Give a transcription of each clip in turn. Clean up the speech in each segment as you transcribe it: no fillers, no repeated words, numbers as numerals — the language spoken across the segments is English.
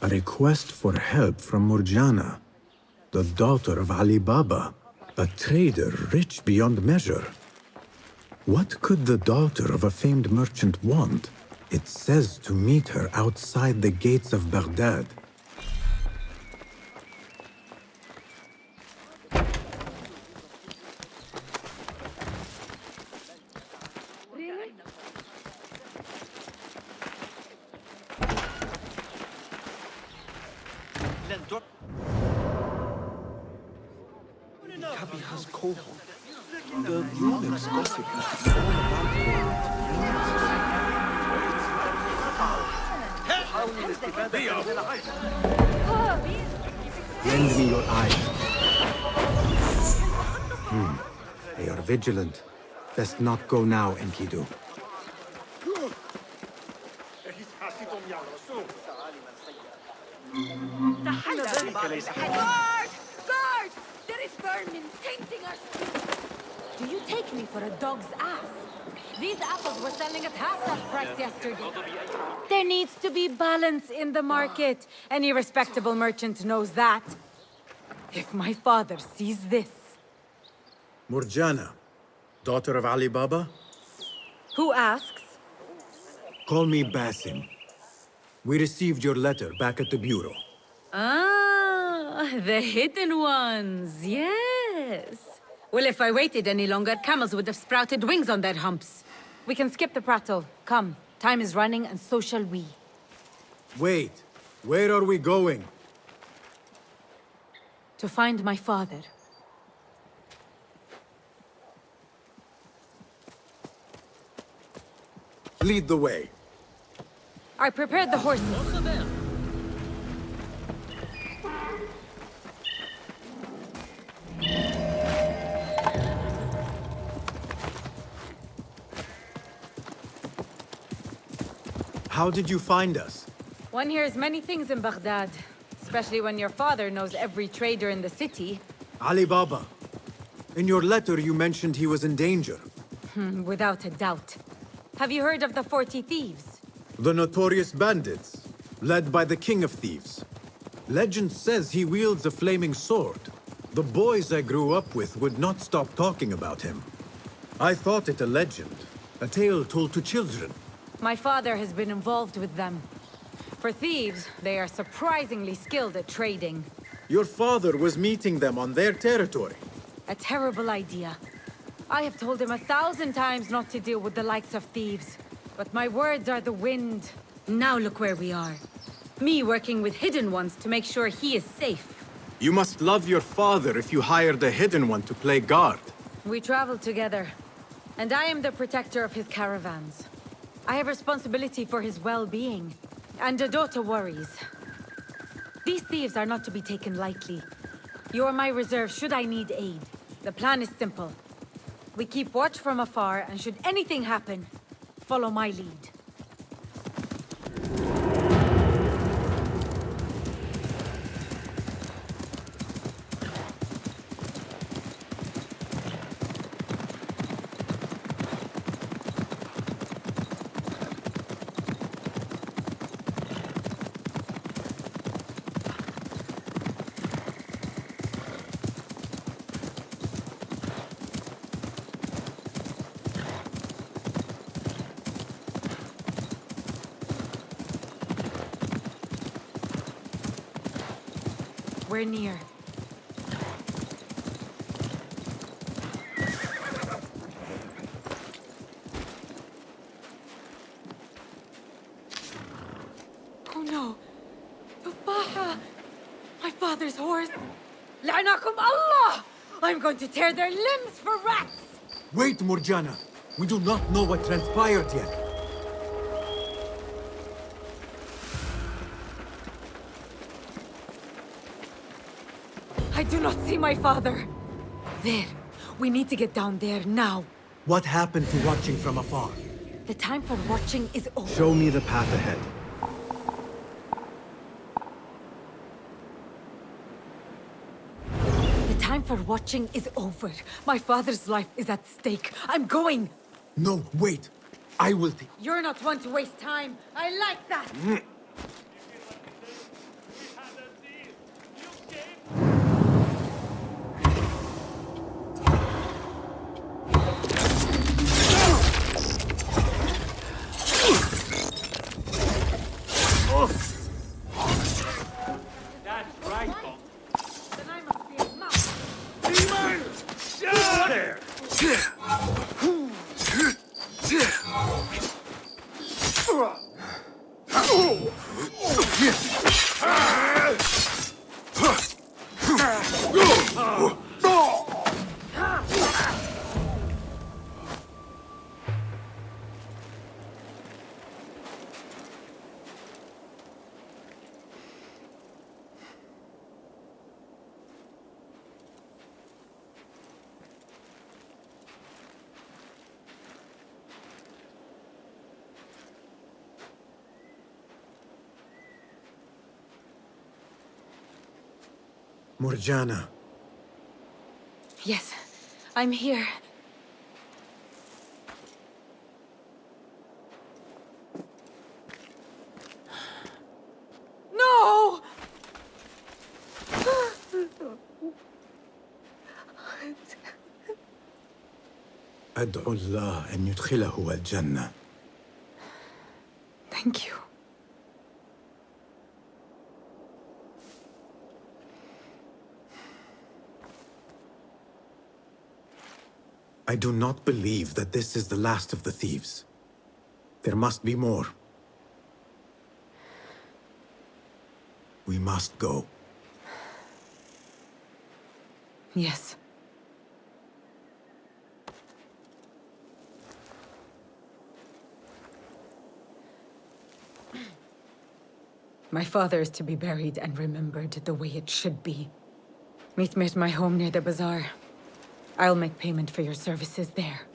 A request for help from Murjana, the daughter of Ali Baba, a trader rich beyond measure. What could the daughter of a famed merchant want? It says to meet her outside the gates of Baghdad. Kabi has cohort. The eunuchs gossip all about Lend me your eyes. They are vigilant. Best not go now, Enkidu. Guard! Guard! There is vermin tainting our streets! Do you take me for a dog's ass? These apples were selling at half that price yesterday. There needs to be balance in the market. Any respectable merchant knows that. If my father sees this... Murjana, daughter of Ali Baba? Who asks? Call me Basim. We received your letter back at the bureau. Ah, the hidden ones, yes. Well, if I waited any longer, camels would have sprouted wings on their humps. We can skip the prattle. Come, time is running and so shall we. Wait, where are we going? To find my father. Lead the way. I prepared the horses. How did you find us? One hears many things in Baghdad, especially when your father knows every trader in the city. Ali Baba. In your letter, you mentioned he was in danger. Without a doubt. Have you heard of the 40 thieves? The notorious bandits, led by the king of thieves. Legend says he wields a flaming sword. The boys I grew up with would not stop talking about him. I thought it a legend, a tale told to children. My father has been involved with them. For thieves, they are surprisingly skilled at trading. Your father was meeting them on their territory. A terrible idea. I have told him 1,000 times not to deal with the likes of thieves. But my words are the wind. Now look where we are. Me working with hidden ones to make sure he is safe. You must love your father if you hired a hidden one to play guard. We travel together. And I am the protector of his caravans. I have responsibility for his well-being. And Dodota worries. These thieves are not to be taken lightly. You are my reserve should I need aid. The plan is simple. We keep watch from afar, and should anything happen, follow my lead. We're near. Oh no! Tufaha! My father's horse! La'anakum Allah! I'm going to tear their limbs for rats! Wait, Murjana. We do not know what transpired yet. I do not see my father. There. We need to get down there now. What happened to watching from afar? The time for watching is over. Show me the path ahead. The time for watching is over. My father's life is at stake. I'm going! No, wait. I will take... You're not one to waste time. I like that! That's right, Bob. Then I must be a mouse. Demon! Shut there! Morjana, Yes, I'm here. No! أدعو الله أن يدخله الجنة. Thank you. I do not believe that this is the last of the thieves. There must be more. We must go. Yes. My father is to be buried and remembered the way it should be. Meet me at my home near the bazaar. I'll make payment for your services there.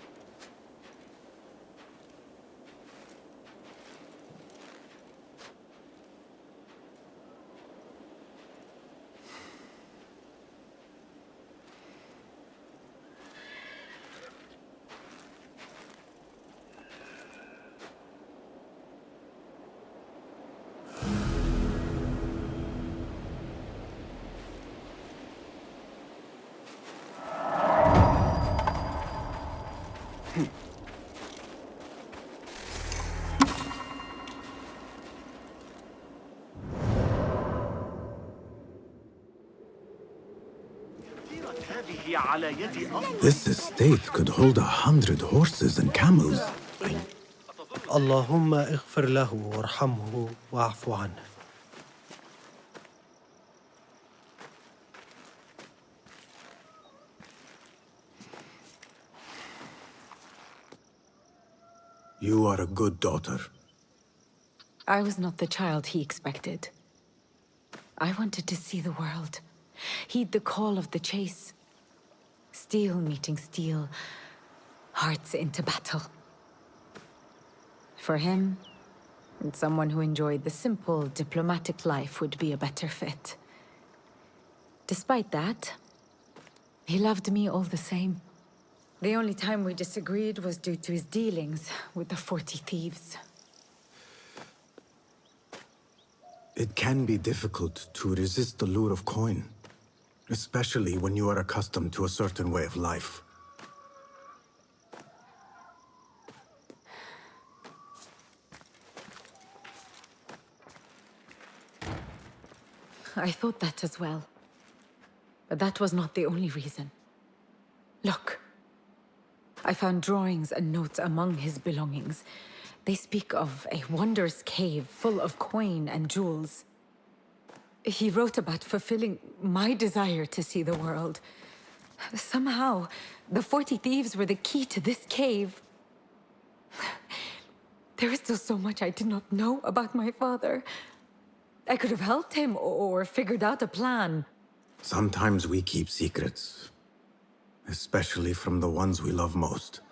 هذه على يد أب. This estate could hold 100 horses and camels. اللهم اغفر له وارحمه واعف عنه. You are a good daughter. I was not the child he expected. I wanted to see the world, heed the call of the chase. Steel meeting steel, hearts into battle. For him, and someone who enjoyed the simple, diplomatic life would be a better fit. Despite that, he loved me all the same. The only time we disagreed was due to his dealings with the 40 thieves. It can be difficult to resist the lure of coin, especially when you are accustomed to a certain way of life. I thought that as well. But that was not the only reason. Look. I found drawings and notes among his belongings. They speak of a wondrous cave full of coin and jewels. He wrote about fulfilling my desire to see the world. Somehow, the 40 thieves were the key to this cave. There is still so much I did not know about my father. I could have helped him or figured out a plan. Sometimes we keep secrets, especially from the ones we love most.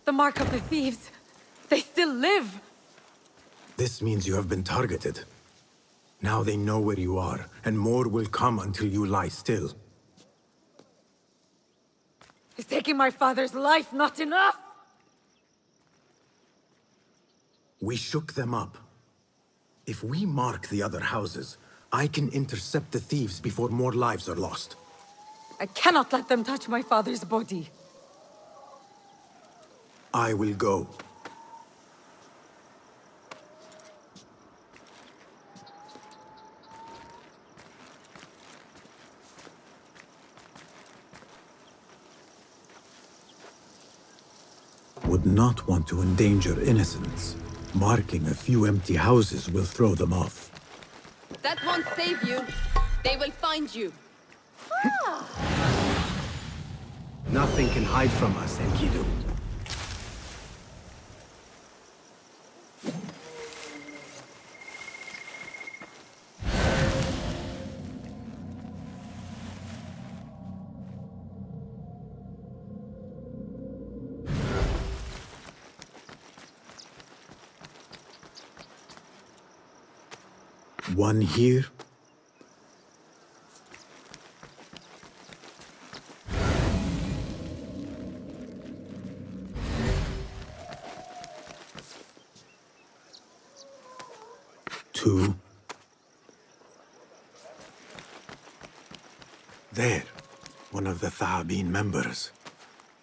The mark of the thieves. They still live. This means you have been targeted. Now they know where you are, and more will come until you lie still. Is taking my father's life not enough? We shook them up. If we mark the other houses, I can intercept the thieves before more lives are lost. I cannot let them touch my father's body. I will go. Would not want to endanger innocents. Marking a few empty houses will throw them off. That won't save you. They will find you. Nothing can hide from us, Enkidu. One here. Two. There. One of the Thaabin members.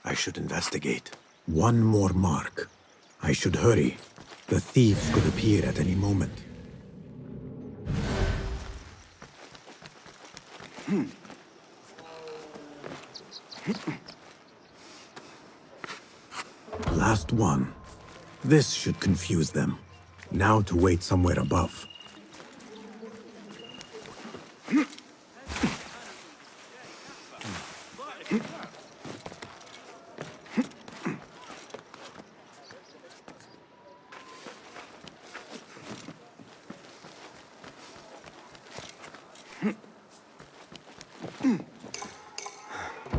I should investigate. One more mark. I should hurry. The thieves could appear at any moment. Last one. This should confuse them. Now to wait somewhere above.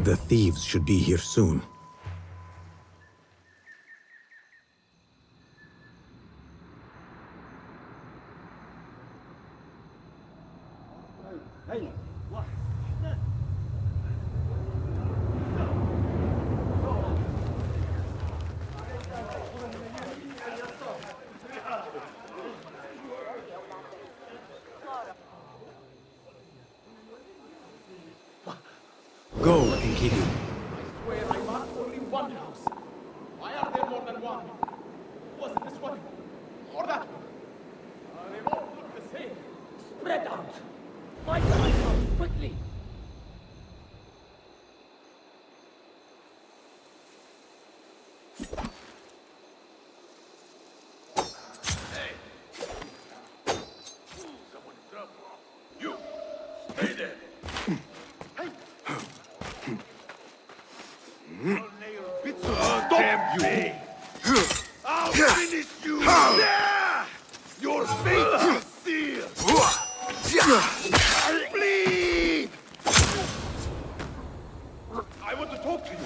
The thieves should be here soon. Go, Enkidu. Where I marked only one house. Why are there more than one? Was it this one? Or that one? They all look the same. Spread out. Find my house, quickly. Hey! Someone in trouble. You! Stay there! Damn you! I'll finish you! Your fate is sealed! Bleed! I want to talk to you.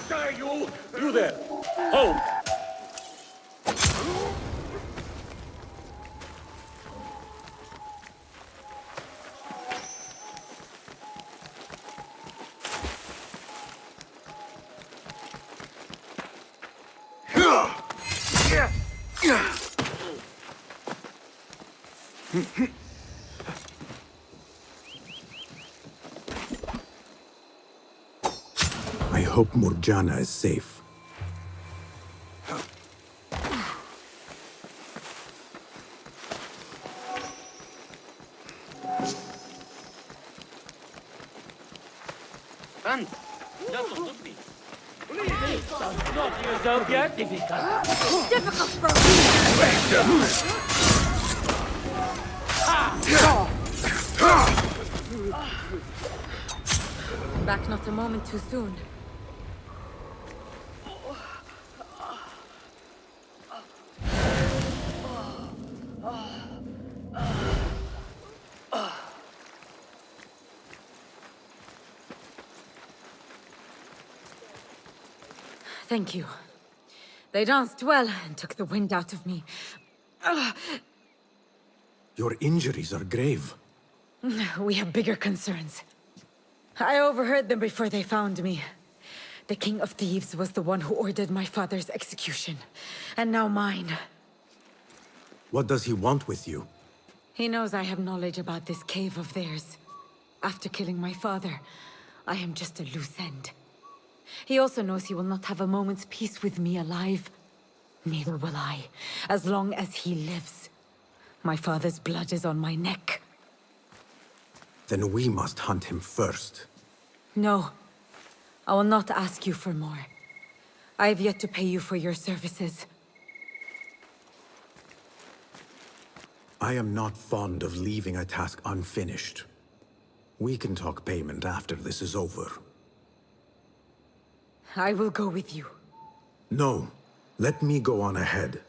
Die, you! You there! Hold! I hope Murjana is safe. And that will look me. Please does not yourself get difficult. Difficult for me! Back not a moment too soon. Thank you. They danced well and took the wind out of me. Your injuries are grave. We have bigger concerns. I overheard them before they found me. The King of Thieves was the one who ordered my father's execution. And now mine. What does he want with you? He knows I have knowledge about this cave of theirs. After killing my father, I am just a loose end. He also knows he will not have a moment's peace with me alive. Neither will I, as long as he lives. My father's blood is on my neck. Then we must hunt him first. No. I will not ask you for more. I have yet to pay you for your services. I am not fond of leaving a task unfinished. We can talk payment after this is over. I will go with you. No. Let me go on ahead.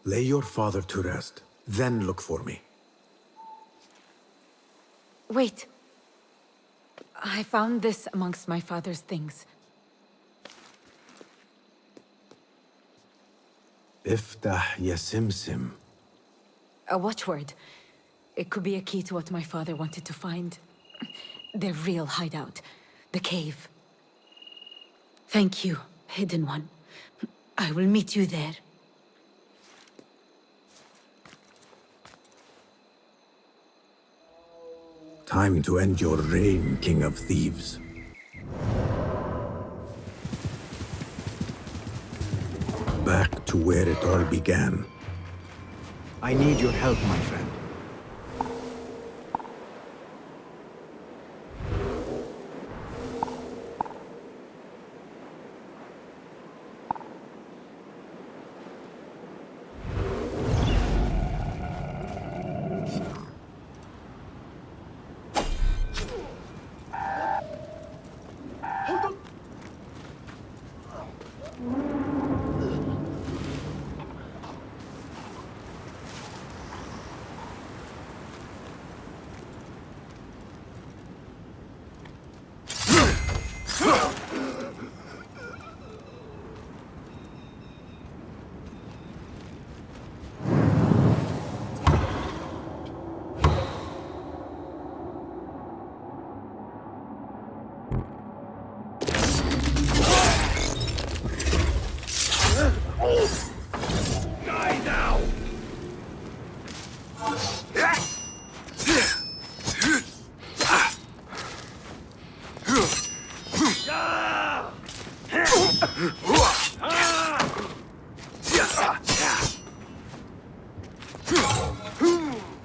Lay your father to rest, then look for me. Wait. I found this amongst my father's things. Iftah Yasimsim. A watchword. It could be a key to what my father wanted to find. Their real hideout. The cave. Thank you, Hidden One. I will meet you there. Time to end your reign, King of Thieves. Back to where it all began. I need your help, my friend.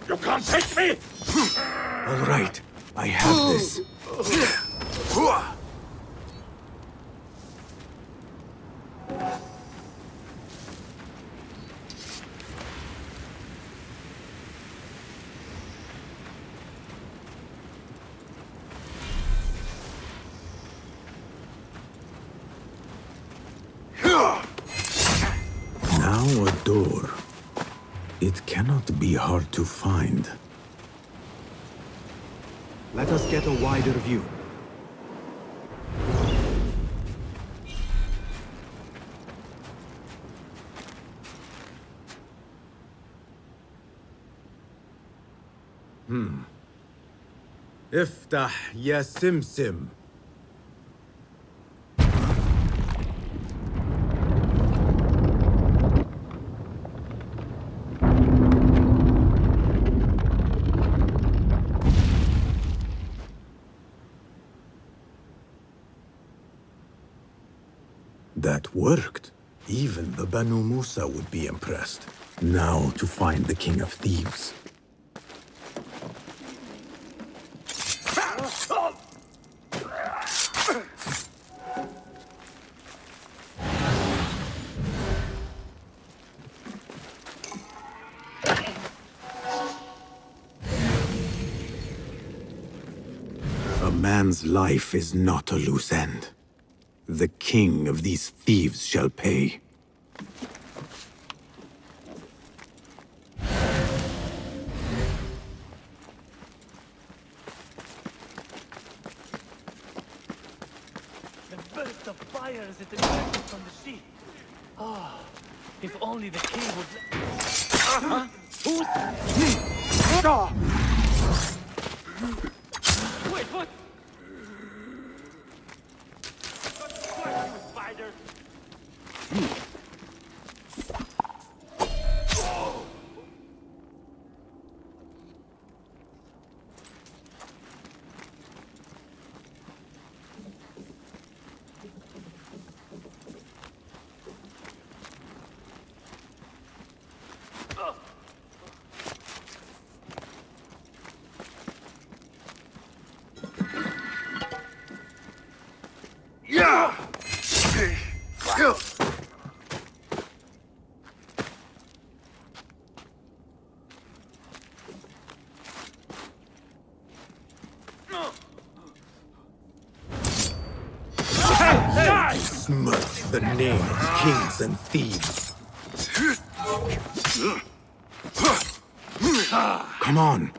You can't take me! All right, I have this. Now a door. It cannot be hard to find. Let us get a wider view. Iftah Yasimsim. That worked. Even the Banu Musa would be impressed. Now to find the King of Thieves. A man's life is not a loose end. The king of these thieves shall pay. The burst of fire as it emerges from the sea. Ah, if only the king would let... Wait, what? Smirch the name of kings and thieves. Come on.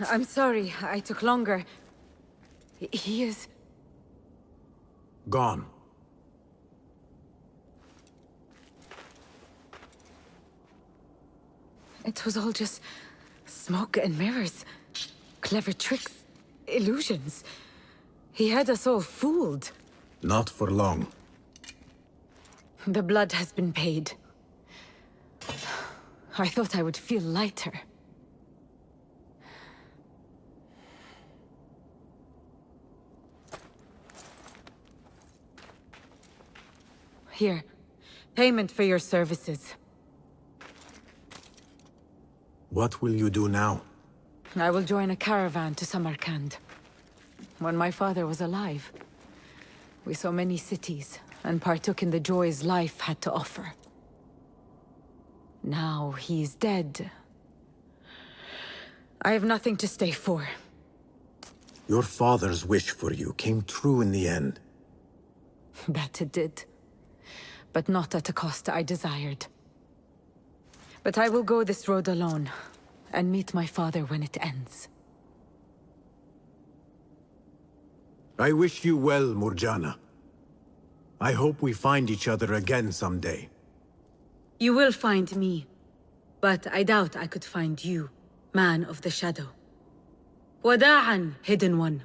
I'm sorry, I took longer. He is... Gone. It was all just smoke and mirrors. Clever tricks, illusions. He had us all fooled. Not for long. The blood has been paid. I thought I would feel lighter. Here, payment for your services. What will you do now? I will join a caravan to Samarkand. When my father was alive, we saw many cities and partook in the joys life had to offer. Now he's dead. I have nothing to stay for. Your father's wish for you came true in the end. That it did. But not at a cost I desired. But I will go this road alone, and meet my father when it ends. I wish you well, Murjana. I hope we find each other again someday. You will find me, but I doubt I could find you, man of the shadow. Wada'an, hidden one.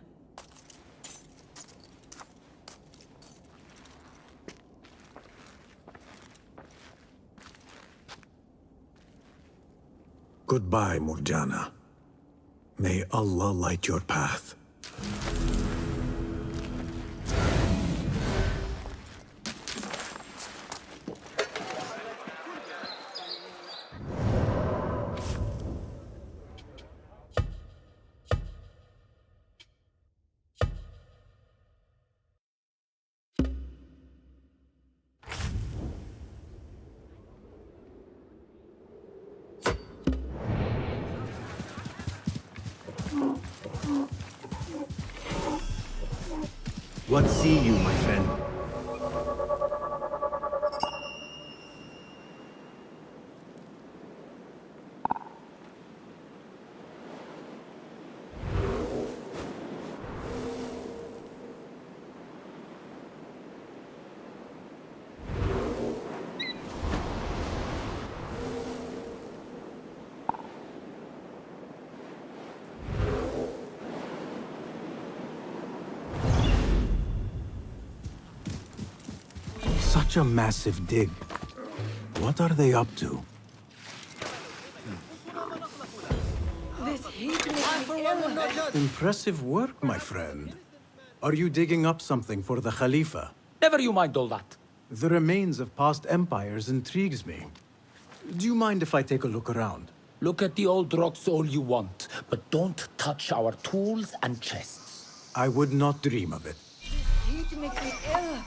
Goodbye, Murjana. May Allah light your path. What see you, my friend? Such a massive dig. What are they up to? This heat makes me ill. Impressive work, my friend. Are you digging up something for the Khalifa? Never you mind all that. The remains of past empires intrigues me. Do you mind if I take a look around? Look at the old rocks all you want, but don't touch our tools and chests. I would not dream of it. Heat makes me ill.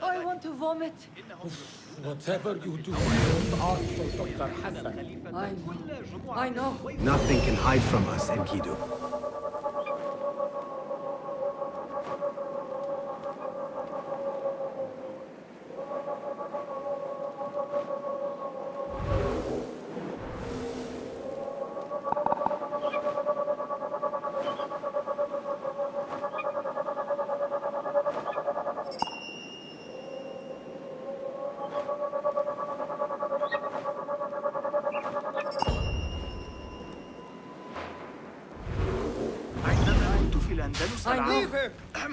I want to vomit. Whatever you do, don't ask for Dr. Hassan. I know. Nothing can hide from us, Enkidu. I know.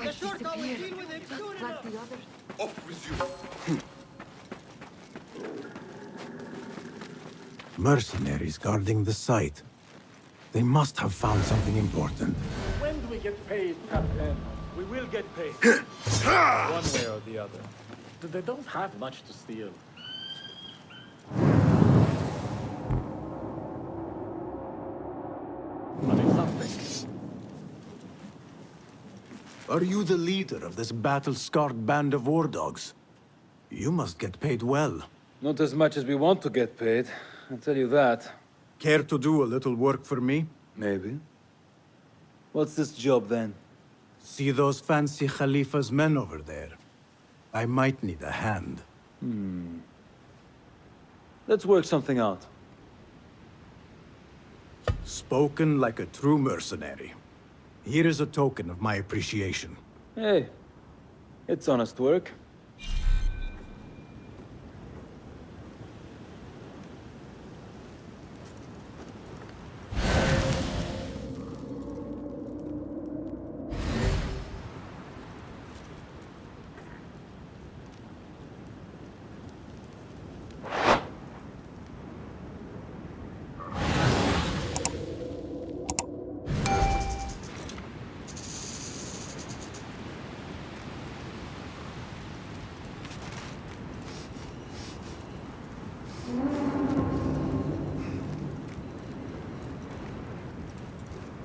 The shortcut will deal with him soon enough. Like the others. Off with you. Mercenaries guarding the site. They must have found something important. When do we get paid, Captain? We will get paid. One way or the other. They don't have much to steal. But it's something. Are you the leader of this battle-scarred band of war dogs? You must get paid well. Not as much as we want to get paid, I'll tell you that. Care to do a little work for me? Maybe. What's this job then? See those fancy Khalifa's men over there? I might need a hand. Let's work something out. Spoken like a true mercenary. Here is a token of my appreciation. Hey, it's honest work.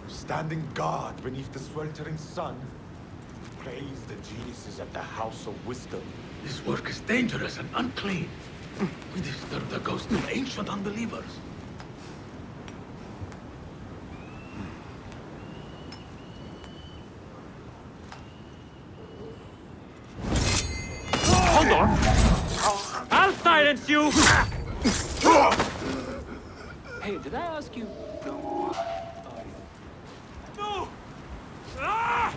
Standing guard beneath the sweltering sun. Praise the geniuses at the House of Wisdom. This work is dangerous and unclean. We disturb the ghosts of ancient unbelievers. Montor! I'll silence you! Hey, did I ask you? No! Ah!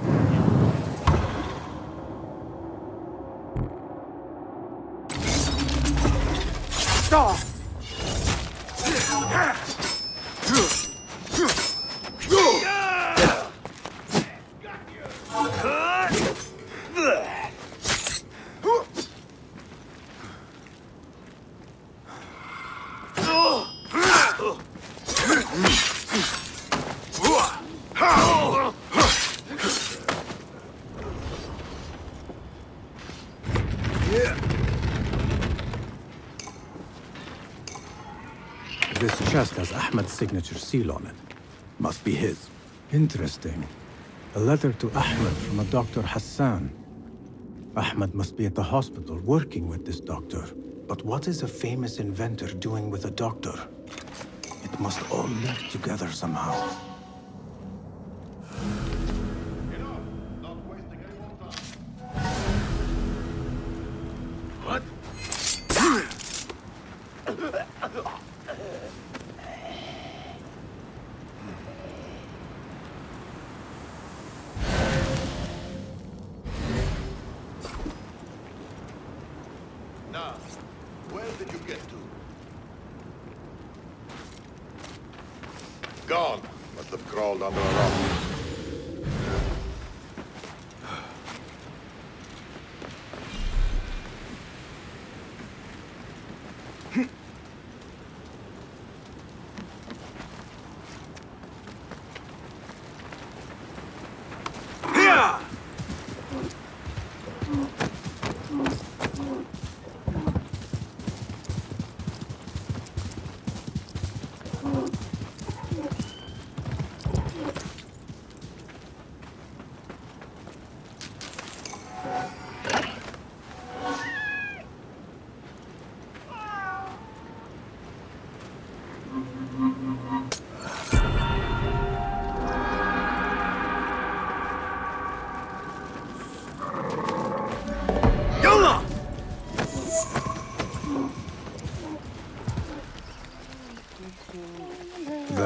Stop! This chest has Ahmed's signature seal on it. Must be his. Interesting. A letter to Ahmed from a Dr. Hassan. Ahmed must be at the hospital working with this doctor. But what is a famous inventor doing with a doctor? It must all link together somehow. What? Now, where did you get to? Gone. Must have crawled under a rock.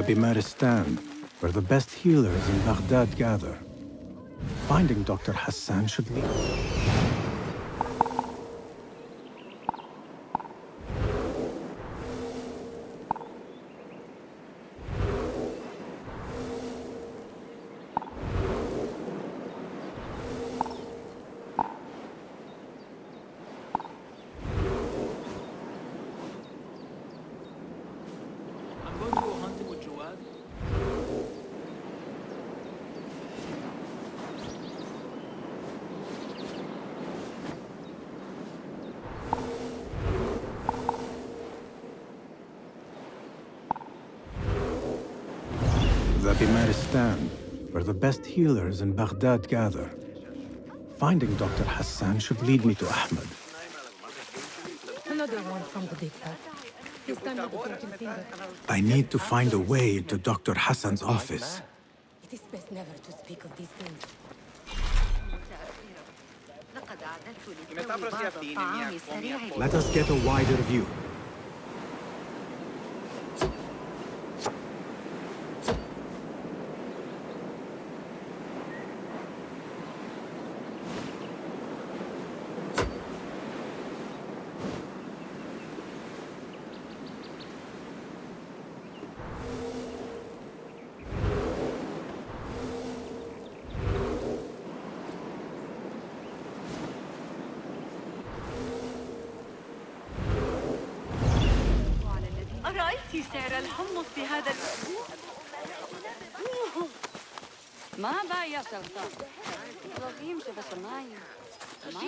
The Bimaristan, where the best healers in Baghdad gather. Finding Dr. Hassan should lead. I'm going to go hunting with Jawad. The Bimaristan, where the best healers in Baghdad gather. Finding Dr. Hassan should lead me to Ahmed. Another one from the big fat. This time with the broken finger. I need to find a way into Dr. Hassan's office. It is best never to speak of these things. Let us get a wider view. أرأيت سعر الحمص هذا الأسبوع؟ ما بايع شرطة رغيم شبه معي ما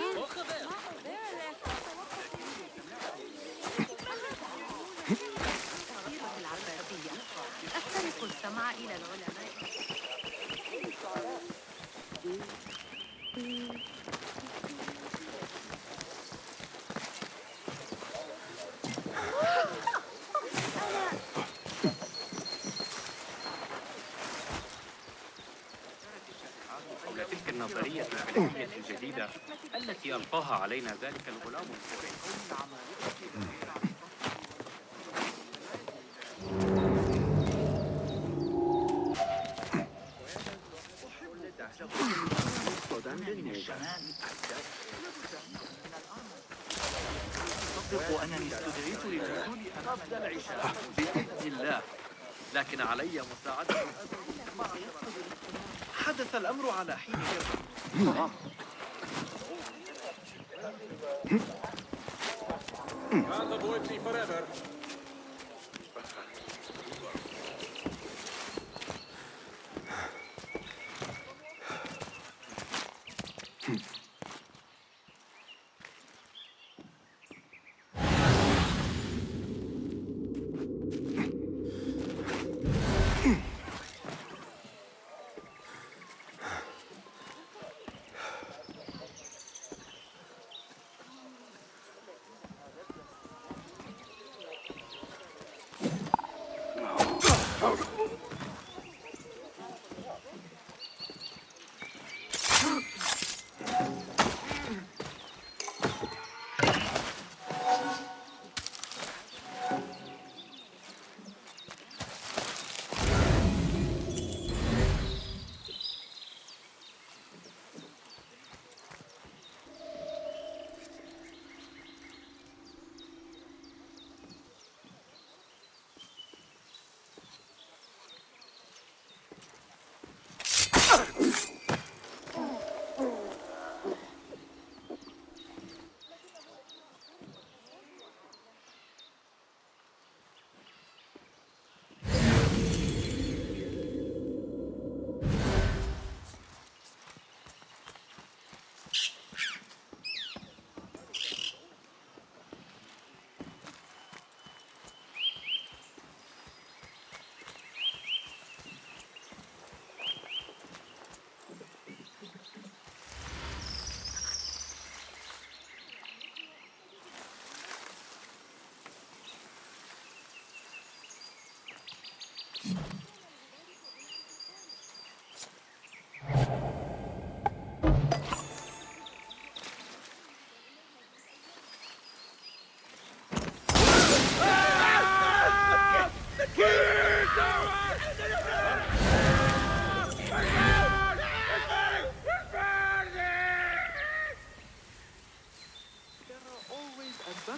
أسترق السمع إلى العلماء حول تلك النظرية العلمية الجديدة التي ألقاها علينا ذلك الغلام الكوري. أصدق أنني استدعيت للوصول أمام أفضل العشاء بإذن الله، لكن علي مساعدة حدث الأمر على حين Can't avoid me forever.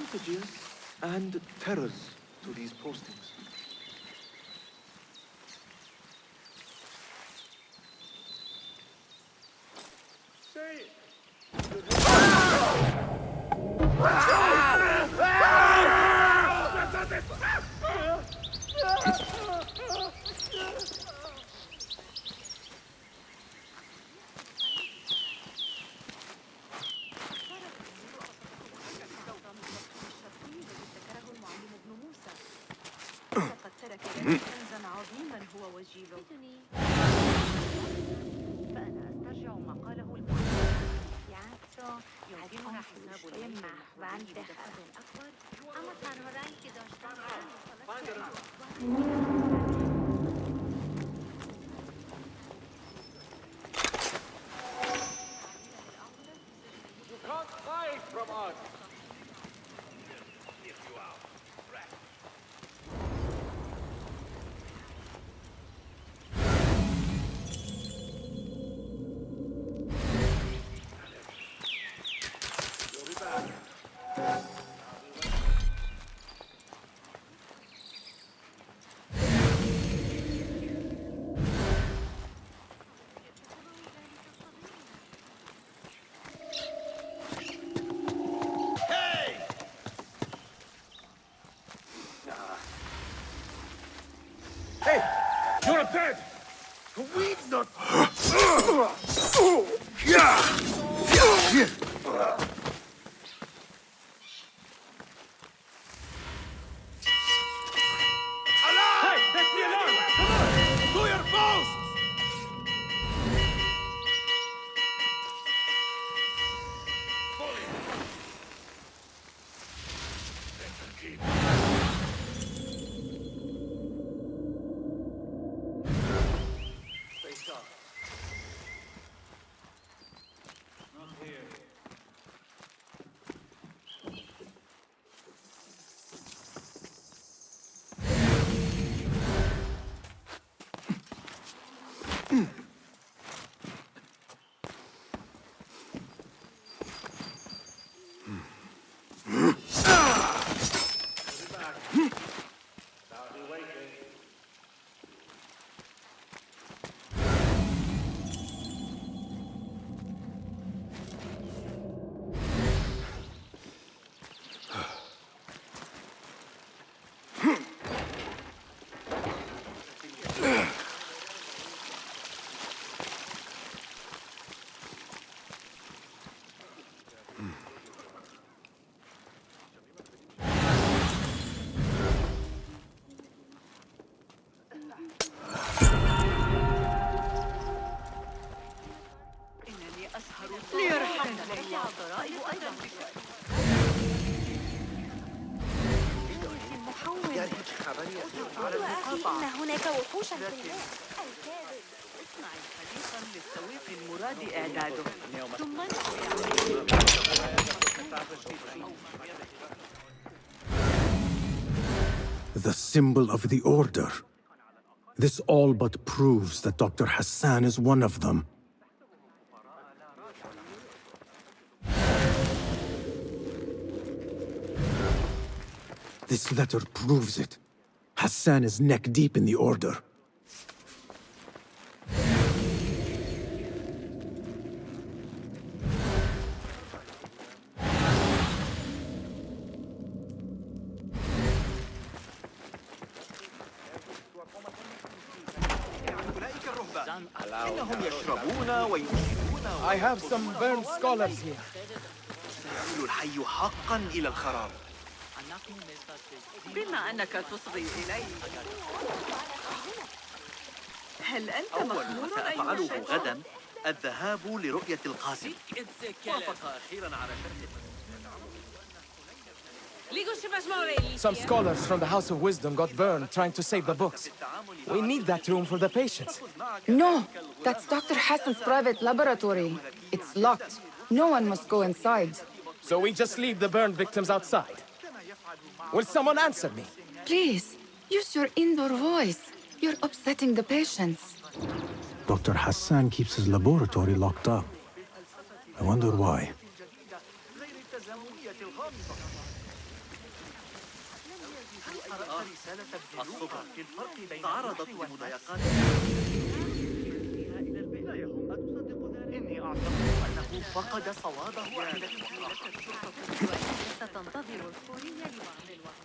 advantages and terrors to these postings. كنزاً عظيماً هو وجيله. فأنا أسترجع ما قاله المؤلف. يمكننا حساب اليمة وعنده أكبر. أما كان هران كده You can't hide from us. Hey! You're dead! The weed's not... Hey, that's the alarm! Come on! To your posts! إن هناك وحوشاً في الماء. اصنع خليطاً للسويق المراد إعداده ثم The symbol of the Order. This all but proves that Dr. Hassan is one of them. This letter proves it. Hassan is neck deep in the Order. I have some burned scholars here. الحي حقاً إلى الخراب. بما أنك تصغي إلي هل أنت أول ما سأفعله غداً الذهاب لرؤية القاسم. وافق أخيراً على Some scholars from the House of Wisdom got burned trying to save the books. We need that room for the patients. No, that's Dr. Hassan's private laboratory. It's locked. No one must go inside. So we just leave the burned victims outside. Will someone answer me? Please, use your indoor voice. You're upsetting the patients. Dr. Hassan keeps his laboratory locked up. I wonder why. الصبر تعرضت لمضايقات إني أعتقد أنه فقد صوابه عند ستنتظر الكورية لبعض الوقت.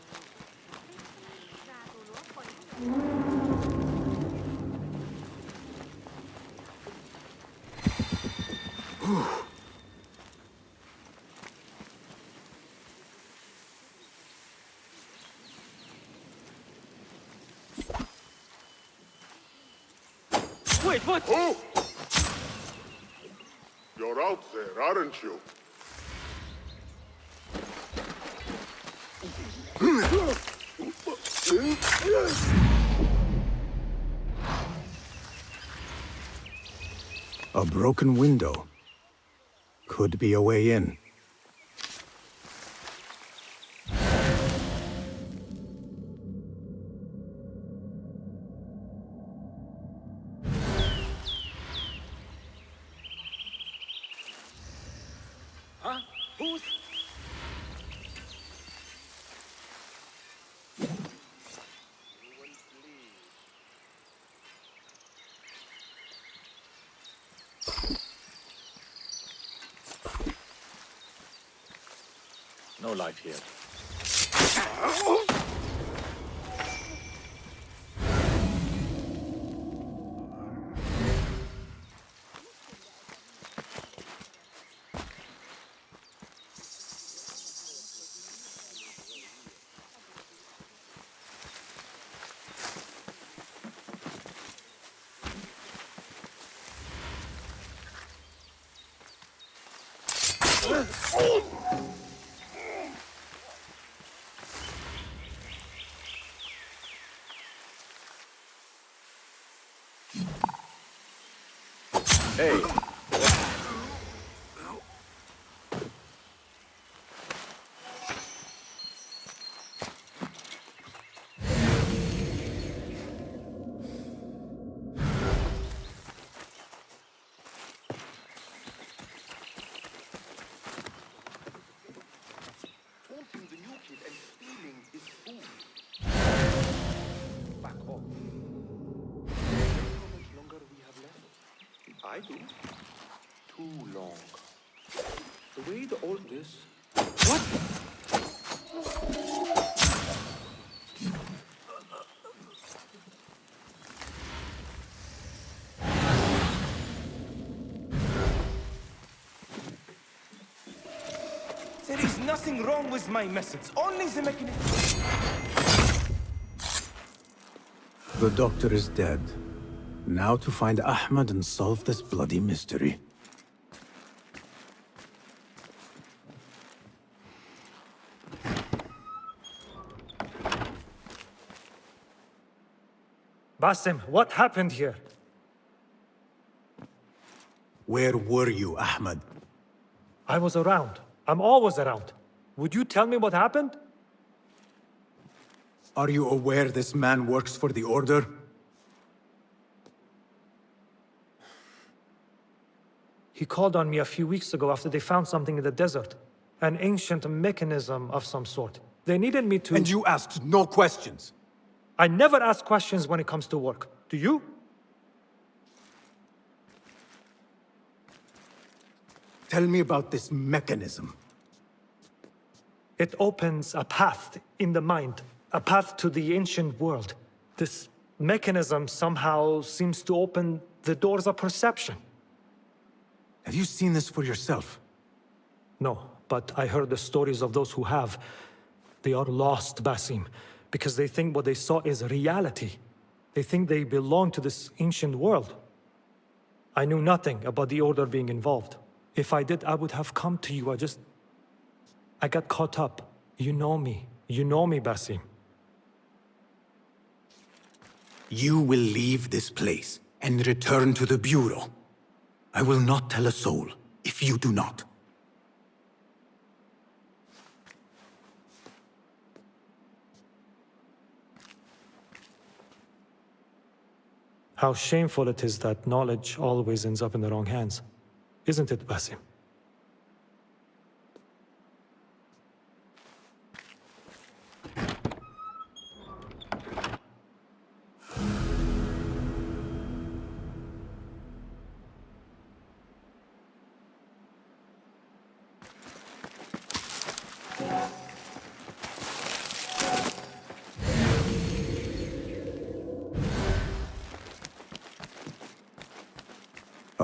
Wait, what? Oh! You're out there, aren't you? A broken window. Could be a way in. Huh? Who's? No life here. Hey. Taunting the new kid and stealing his food. Back off. How much longer we have left? I do. Too long. The way the old this. What? There is nothing wrong with my methods, only the mechanism. The doctor is dead. Now to find Ahmed and solve this bloody mystery. Basim, what happened here? Where were you, Ahmed? I was around. I'm always around. Would you tell me what happened? Are you aware this man works for the Order? He called on me a few weeks ago after they found something in the desert. An ancient mechanism of some sort. They needed me to... And you asked no questions? I never ask questions when it comes to work. Do you? Tell me about this mechanism. It opens a path in the mind, a path to the ancient world. This mechanism somehow seems to open the doors of perception. Have you seen this for yourself? No, but I heard the stories of those who have. They are lost, Basim, because they think what they saw is reality. They think they belong to this ancient world. I knew nothing about the Order being involved. If I did, I would have come to you. I got caught up. You know me. You know me, Basim. You will leave this place and return to the Bureau. I will not tell a soul if you do not. How shameful it is that knowledge always ends up in the wrong hands. Isn't it, Basim?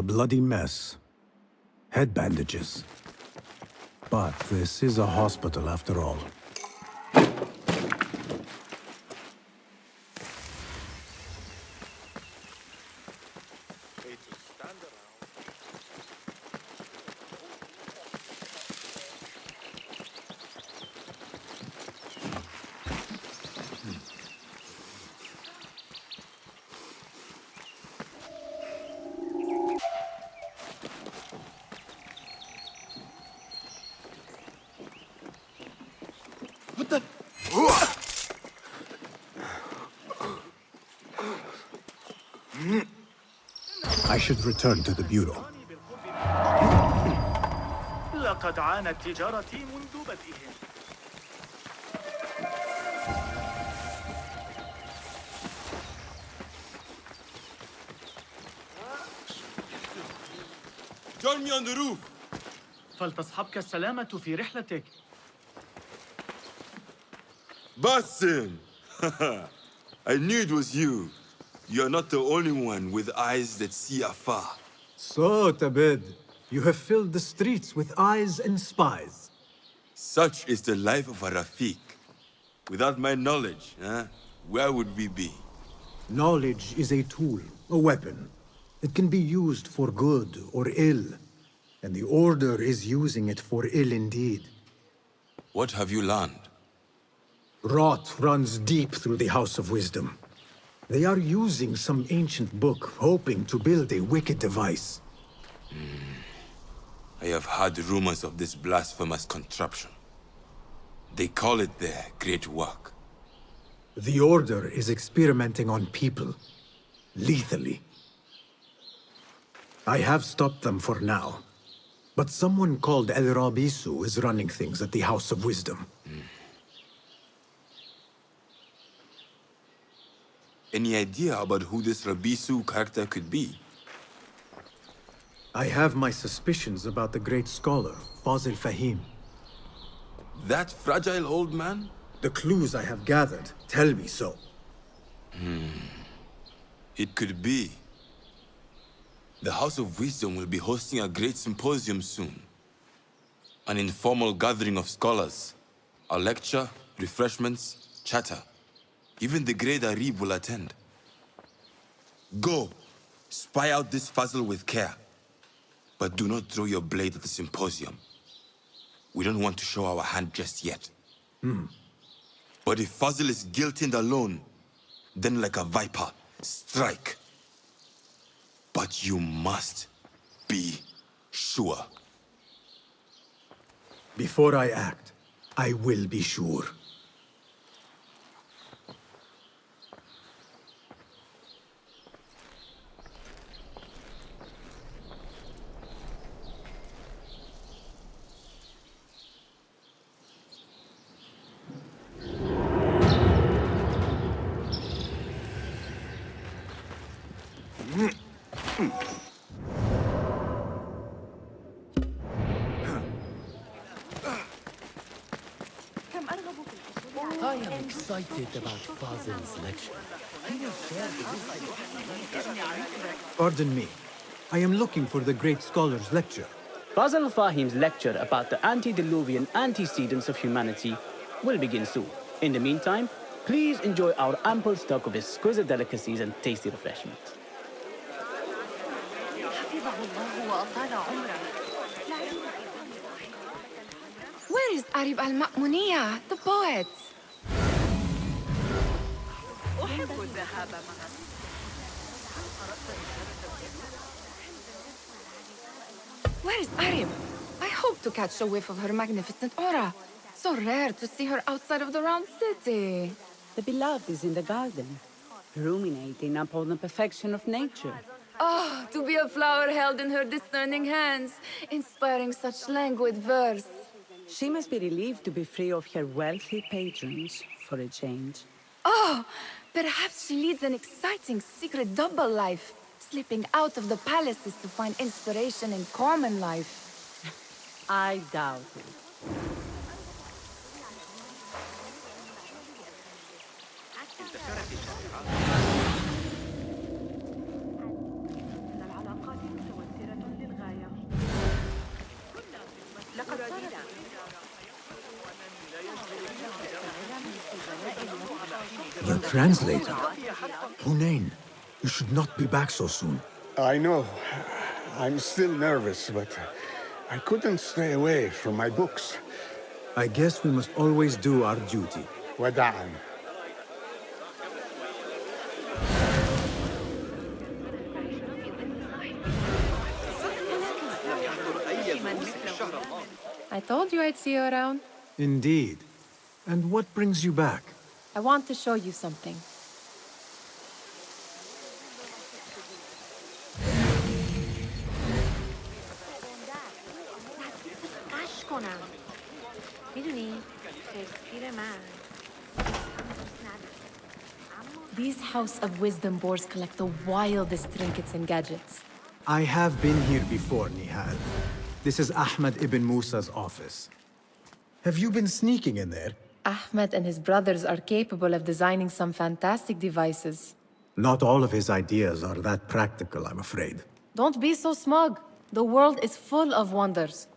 bloody mess. Head bandages. But this is a hospital after all. What the? I should return to the bureau. لقد عانت تجارتي منذ بدئهم. Join me on the roof. فلتصحبك السلامة في رحلتك. Basim! I knew it was you. You're not the only one with eyes that see afar. So, Tabid, you have filled the streets with eyes and spies. Such is the life of a Rafiq. Without my knowledge, where would we be? Knowledge is a tool, a weapon. It can be used for good or ill. And the Order is using it for ill indeed. What have you learned? Rot runs deep through the House of Wisdom. They are using some ancient book, hoping to build a wicked device. I have heard rumors of this blasphemous contraption. They call it their great work. The Order is experimenting on people, lethally. I have stopped them for now, but someone called El Rabisu is running things at the House of Wisdom. Any idea about who this Rabisu character could be? I have my suspicions about the great scholar, Fazil Fahim. That fragile old man? The clues I have gathered tell me so. It could be. The House of Wisdom will be hosting a great symposium soon. An informal gathering of scholars. A lecture, refreshments, chatter. Even the great Arib will attend. Go, spy out this puzzle with care. But do not throw your blade at the symposium. We don't want to show our hand just yet. But if Fazil is guilty and alone, then like a viper, strike. But you must be sure. Before I act, I will be sure. I am excited about Fazil's lecture. Pardon me. I am looking for the great scholar's lecture. Fazil Fahim's lecture about the antediluvian antecedents of humanity will begin soon. In the meantime, please enjoy our ample stock of exquisite delicacies and tasty refreshments. Where is Arib al-Ma'muniya, the poet? أحب الذهاب معك. Where is Arib? I hope to catch a whiff of her magnificent aura. So rare to see her outside of the round city. The beloved is in the garden, ruminating upon the perfection of nature. Oh, to be a flower held in her discerning hands, inspiring such languid verse. She must be relieved to be free of her wealthy patrons for a change. Oh, perhaps she leads an exciting secret double life, slipping out of the palaces to find inspiration in common life. I doubt it. العلاقات المتوترة The translator. Hunain, you should not be back so soon. I know. I'm still nervous, but I couldn't stay away from my books. I guess we must always do our duty. Wada'an. I told you I'd see you around. Indeed. And what brings you back? I want to show you something. These House of Wisdom boards collect the wildest trinkets and gadgets. I have been here before, Nihal. This is Ahmed ibn Musa's office. Have you been sneaking in there? Ahmed and his brothers are capable of designing some fantastic devices. Not all of his ideas are that practical, I'm afraid. Don't be so smug. The world is full of wonders.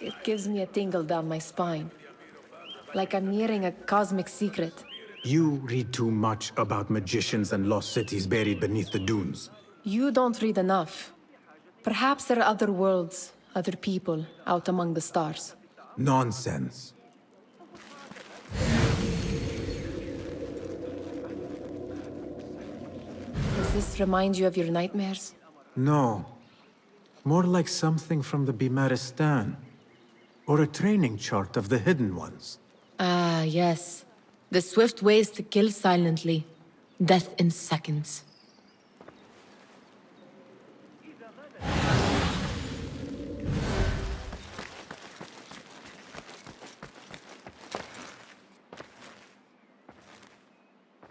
It gives me a tingle down my spine. Like I'm nearing a cosmic secret. You read too much about magicians and lost cities buried beneath the dunes. You don't read enough. Perhaps there are other worlds, other people, out among the stars. Nonsense. Does this remind you of your nightmares? No. More like something from the Bimaristan. Or a training chart of the Hidden Ones. Ah, yes. The swift ways to kill silently. Death in seconds.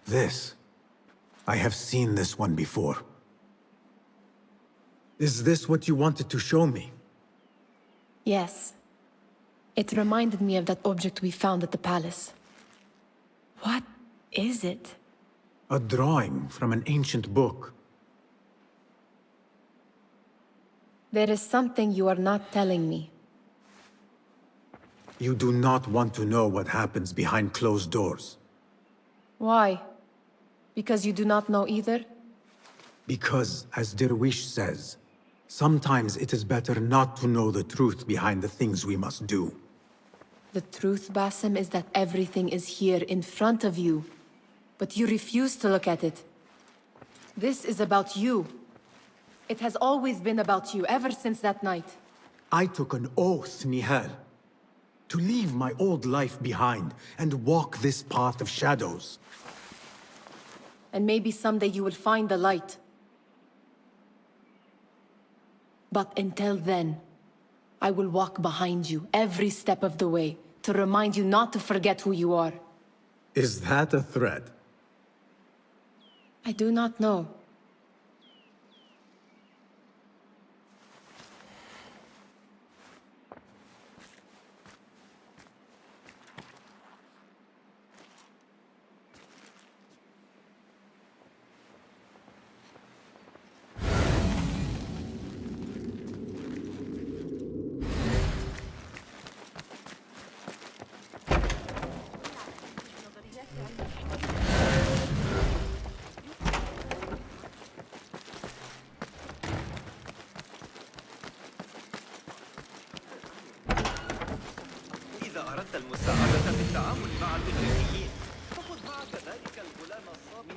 This. I have seen this one before. Is this what you wanted to show me? Yes. It reminded me of that object we found at the palace. What is it? A drawing from an ancient book. There is something you are not telling me. You do not want to know what happens behind closed doors. Why? Because you do not know either? Because, as Derwish says, sometimes it is better not to know the truth behind the things we must do. The truth, Basim, is that everything is here in front of you. But you refuse to look at it. This is about you. It has always been about you, ever since that night. I took an oath, Nihal, to leave my old life behind and walk this path of shadows. And maybe someday you will find the light. But until then, I will walk behind you every step of the way to remind you not to forget who you are. Is that a threat? I do not know. إذا أردت المساعدة في التعامل مع الإغريقيين فخذ معك ذلك الغلام الصابئ.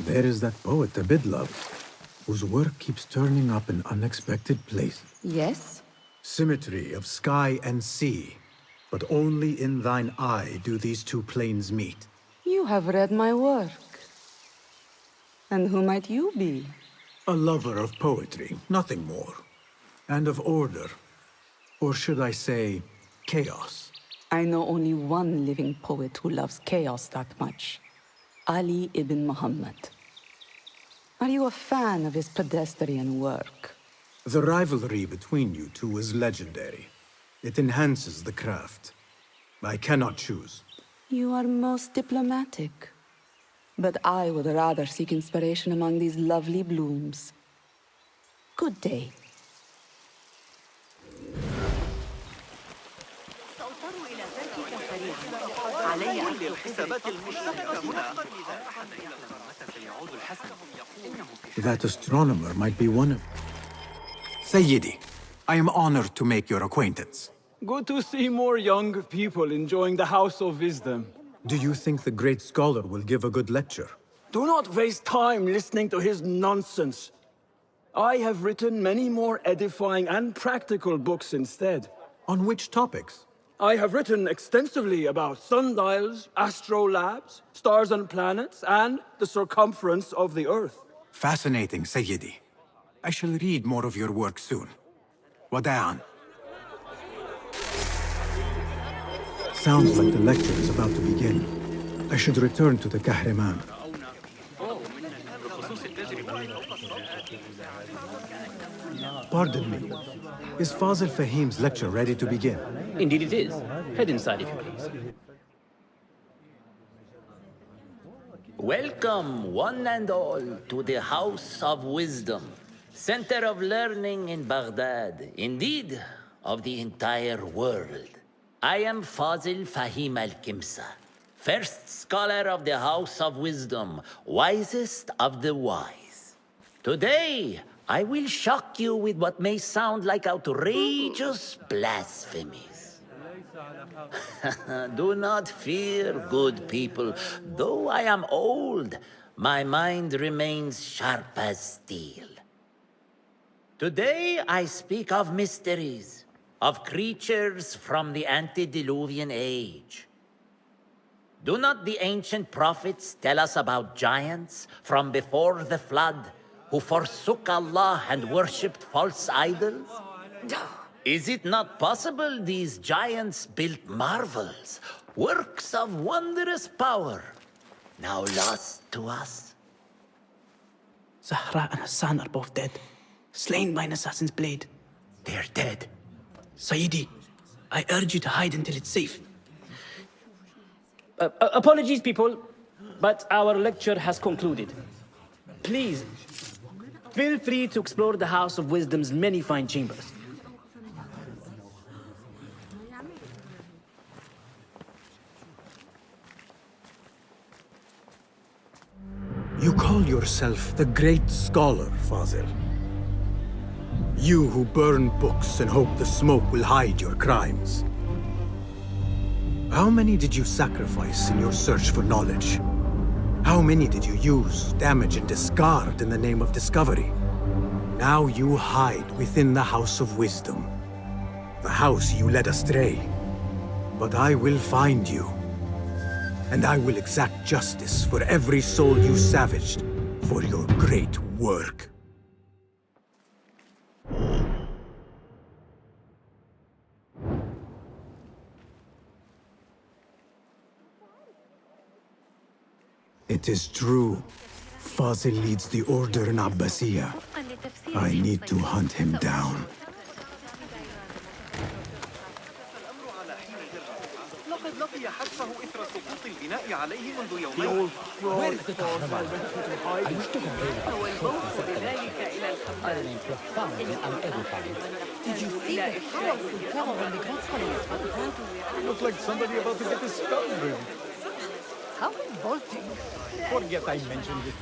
There is that poet Abidlove, whose work keeps turning up in unexpected places. Yes? Symmetry of sky and sea, but only in thine eye do these two planes meet. You have read my work. And who might you be? A lover of poetry, nothing more. And of order. Or should I say, chaos. I know only one living poet who loves chaos that much. Ali ibn Muhammad. Are you a fan of his pedestrian work? The rivalry between you two is legendary. It enhances the craft. I cannot choose. You are most diplomatic. But I would rather seek inspiration among these lovely blooms. Good day. That astronomer might be one of... Sayyidi, I am honored to make your acquaintance. Good to see more young people enjoying the House of Wisdom. Do you think the great scholar will give a good lecture? Do not waste time listening to his nonsense. I have written many more edifying and practical books instead. On which topics? I have written extensively about sundials, astrolabes, stars and planets, and the circumference of the Earth. Fascinating, Sayyidi. I shall read more of your work soon. Wada'an. Sounds like the lecture is about to begin. I should return to the Kahraman. Pardon me. Is Fazil Fahim's lecture ready to begin? Indeed it is. Head inside if you please. Welcome, one and all, to the House of Wisdom, center of learning in Baghdad, indeed, of the entire world. I am Fazil Fahim al-Kimsa, first scholar of the House of Wisdom, wisest of the wise. Today, I will shock you with what may sound like outrageous blasphemies. Do not fear, good people. Though I am old, my mind remains sharp as steel. Today, I speak of mysteries, of creatures from the antediluvian age. Do not the ancient prophets tell us about giants from before the flood who forsook Allah and worshipped false idols? Is it not possible these giants built marvels, works of wondrous power, now lost to us? Zahra and Hassan are both dead, slain by an assassin's blade. They're dead. Sayyidi, I urge you to hide until it's safe. Apologies, people, but our lecture has concluded. Please, feel free to explore the House of Wisdom's many fine chambers. You call yourself the great scholar, Fazil. You who burn books and hope the smoke will hide your crimes. How many did you sacrifice in your search for knowledge? How many did you use, damage, and discard in the name of discovery? Now you hide within the House of Wisdom. The house you led astray. But I will find you. And I will exact justice for every soul you savaged for your great work. It is true. Fazil leads the order in Abbasiyya. I need to hunt him down. The old fraud. I wish to complain I remain profoundly unedified. Did you see the powerful power on the consulate? Look like somebody about to get his skull driven. How revolting. Forget I mentioned it.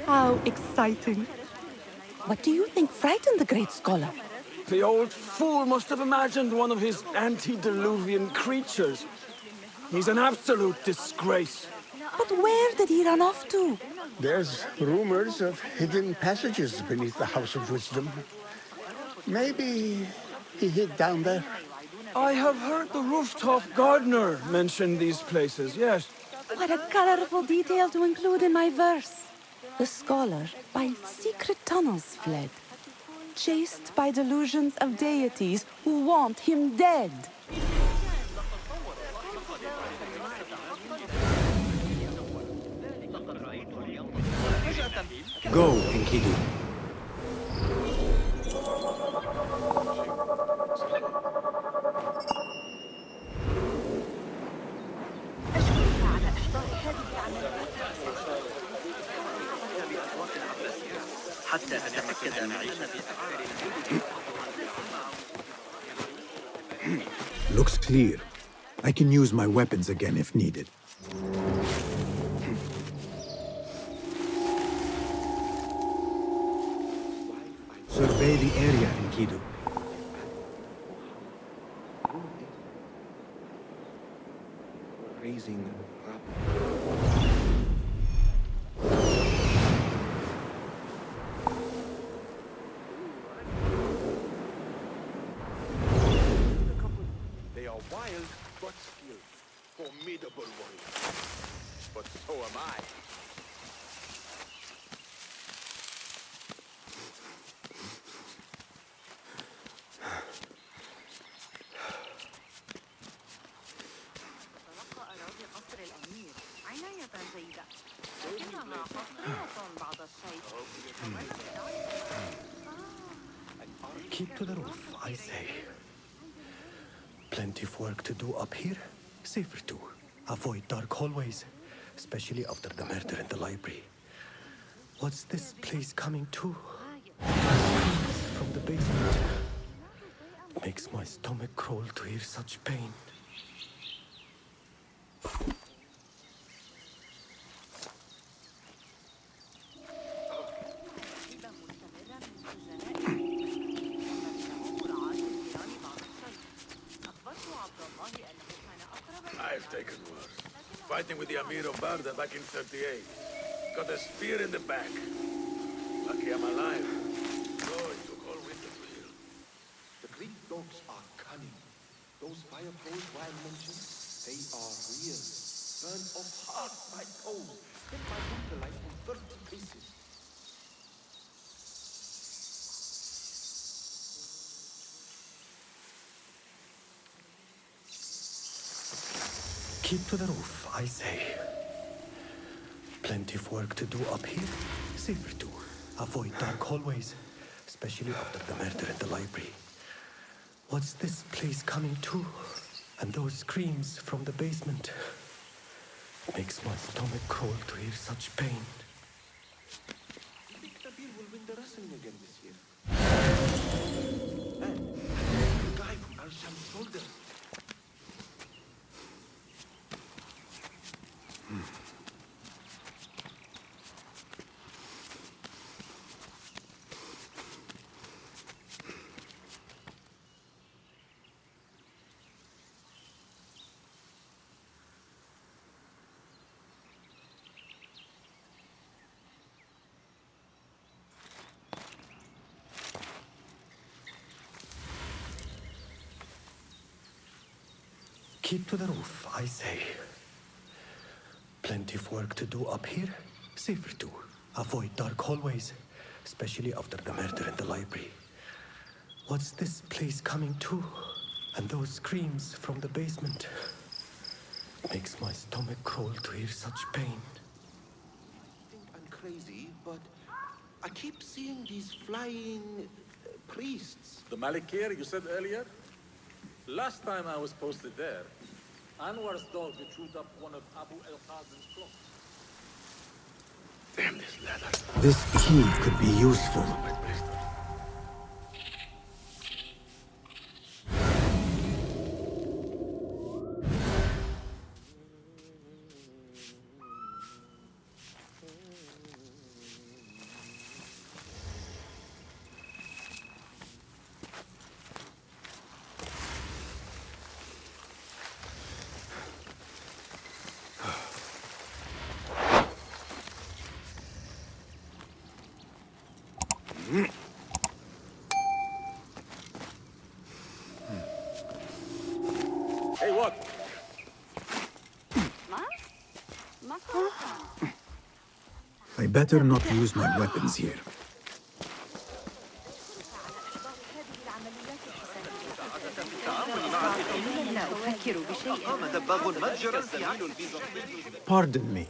How exciting. What do you think frightened the great scholar? The old fool must have imagined one of his antediluvian creatures. He's an absolute disgrace. But where did he run off to? There's rumors of hidden passages beneath the House of Wisdom. Maybe he hid down there. I have heard the rooftop gardener mention these places, yes. What a colorful detail to include in my verse. The scholar by secret tunnels fled, chased by delusions of deities who want him dead. Go, Enkidu. looks clear. I can use my weapons again if needed. Survey the area, Enkidu. Raising They are wild but skilled. Formidable warriors. But so am I. تلقى أراضي قصر الأمير عناية جيدة، لكنها حصرية بعض الشيء. Keep to the roof, I say. Plenty of work to do up here. Safer too. Avoid dark hallways, especially after the murder in the library. What's this place coming to? From the basement. Makes my stomach crawl to hear such pain. I've taken worse. Fighting with the Amir of Barda back in 38. Got a spear in the back. Lucky I'm alive. Oh, it took all winter to heal. The Greek dogs are cunning. Those fire poles Ryan mentioned, they are real. Burn off half my toes. Hit my winter light in 30 pieces. Keep to the roof, I say. Plenty of work to do up here. Safer too. Avoid dark hallways, especially after the murder in the library. What's this place coming to? And those screams from the basement. Makes my stomach crawl to hear such pain. I think Nabil will win the wrestling again this year. And the guy from Al-Sham's soldiers. Keep to the roof, I say. Plenty of work to do up here. Safer too. Avoid dark hallways, especially after the murder in the library. What's this place coming to? And those screams from the basement. Makes my stomach crawl to hear such pain. I think I'm crazy, but I keep seeing these flying priests. The Malikir you said earlier? Last time I was posted there, Anwar's dog chewed up one of Abu el-Qasim's clocks. Damn this leather. This key could be useful. Hey, what? I better not use my weapons here. Pardon me,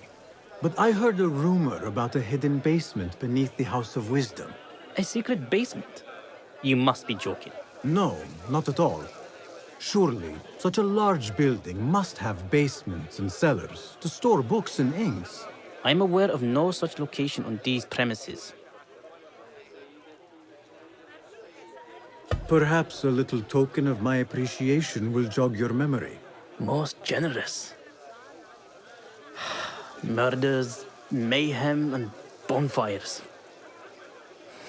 but I heard a rumor about a hidden basement beneath the House of Wisdom. A secret basement? You must be joking. No, not at all. Surely, such a large building must have basements and cellars to store books and inks. I'm aware of no such location on these premises. Perhaps a little token of my appreciation will jog your memory. Most generous. Murders, mayhem, and bonfires.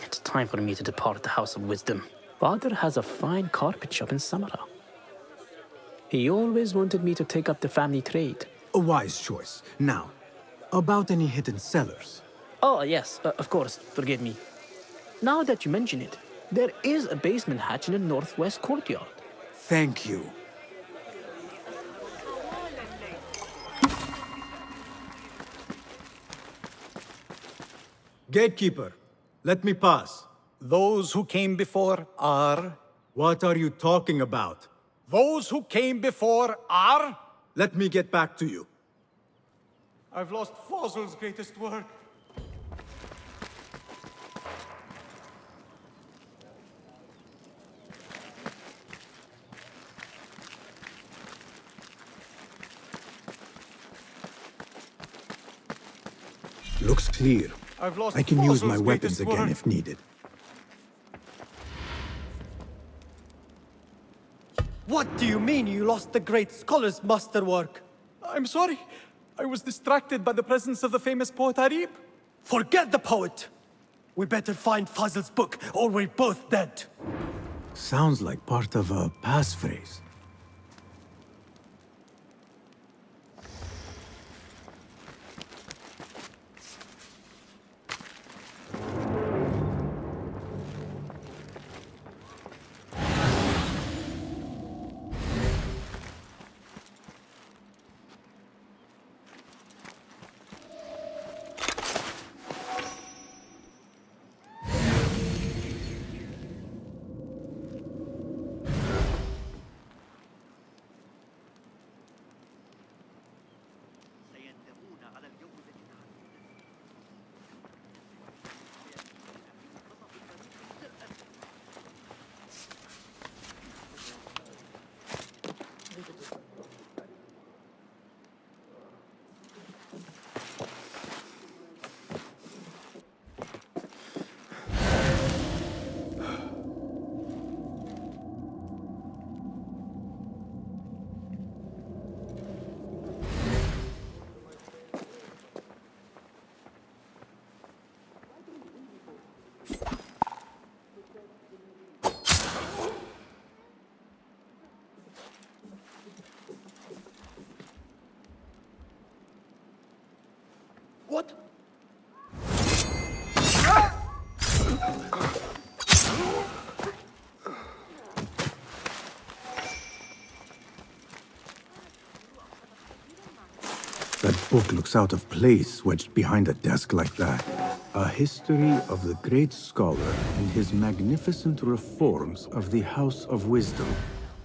It's time for me to depart the House of Wisdom. Father has a fine carpet shop in Samara. He always wanted me to take up the family trade. A wise choice. Now, about any hidden cellars? Oh, yes, of course, forgive me. Now that you mention it, there is a basement hatch in the northwest courtyard. Thank you. Gatekeeper, let me pass. Those who came before are... What are you talking about? Those who came before are... Let me get back to you. I've lost Fossil's greatest work. Looks clear. I can use my weapons again if needed. What do you mean you lost the great scholar's masterwork? I'm sorry. I was distracted by the presence of the famous poet Arib. Forget the poet! We better find Fazl's book, or we're both dead. Sounds like part of a passphrase. What? That book looks out of place wedged behind a desk like that. A history of the great scholar and his magnificent reforms of the House of Wisdom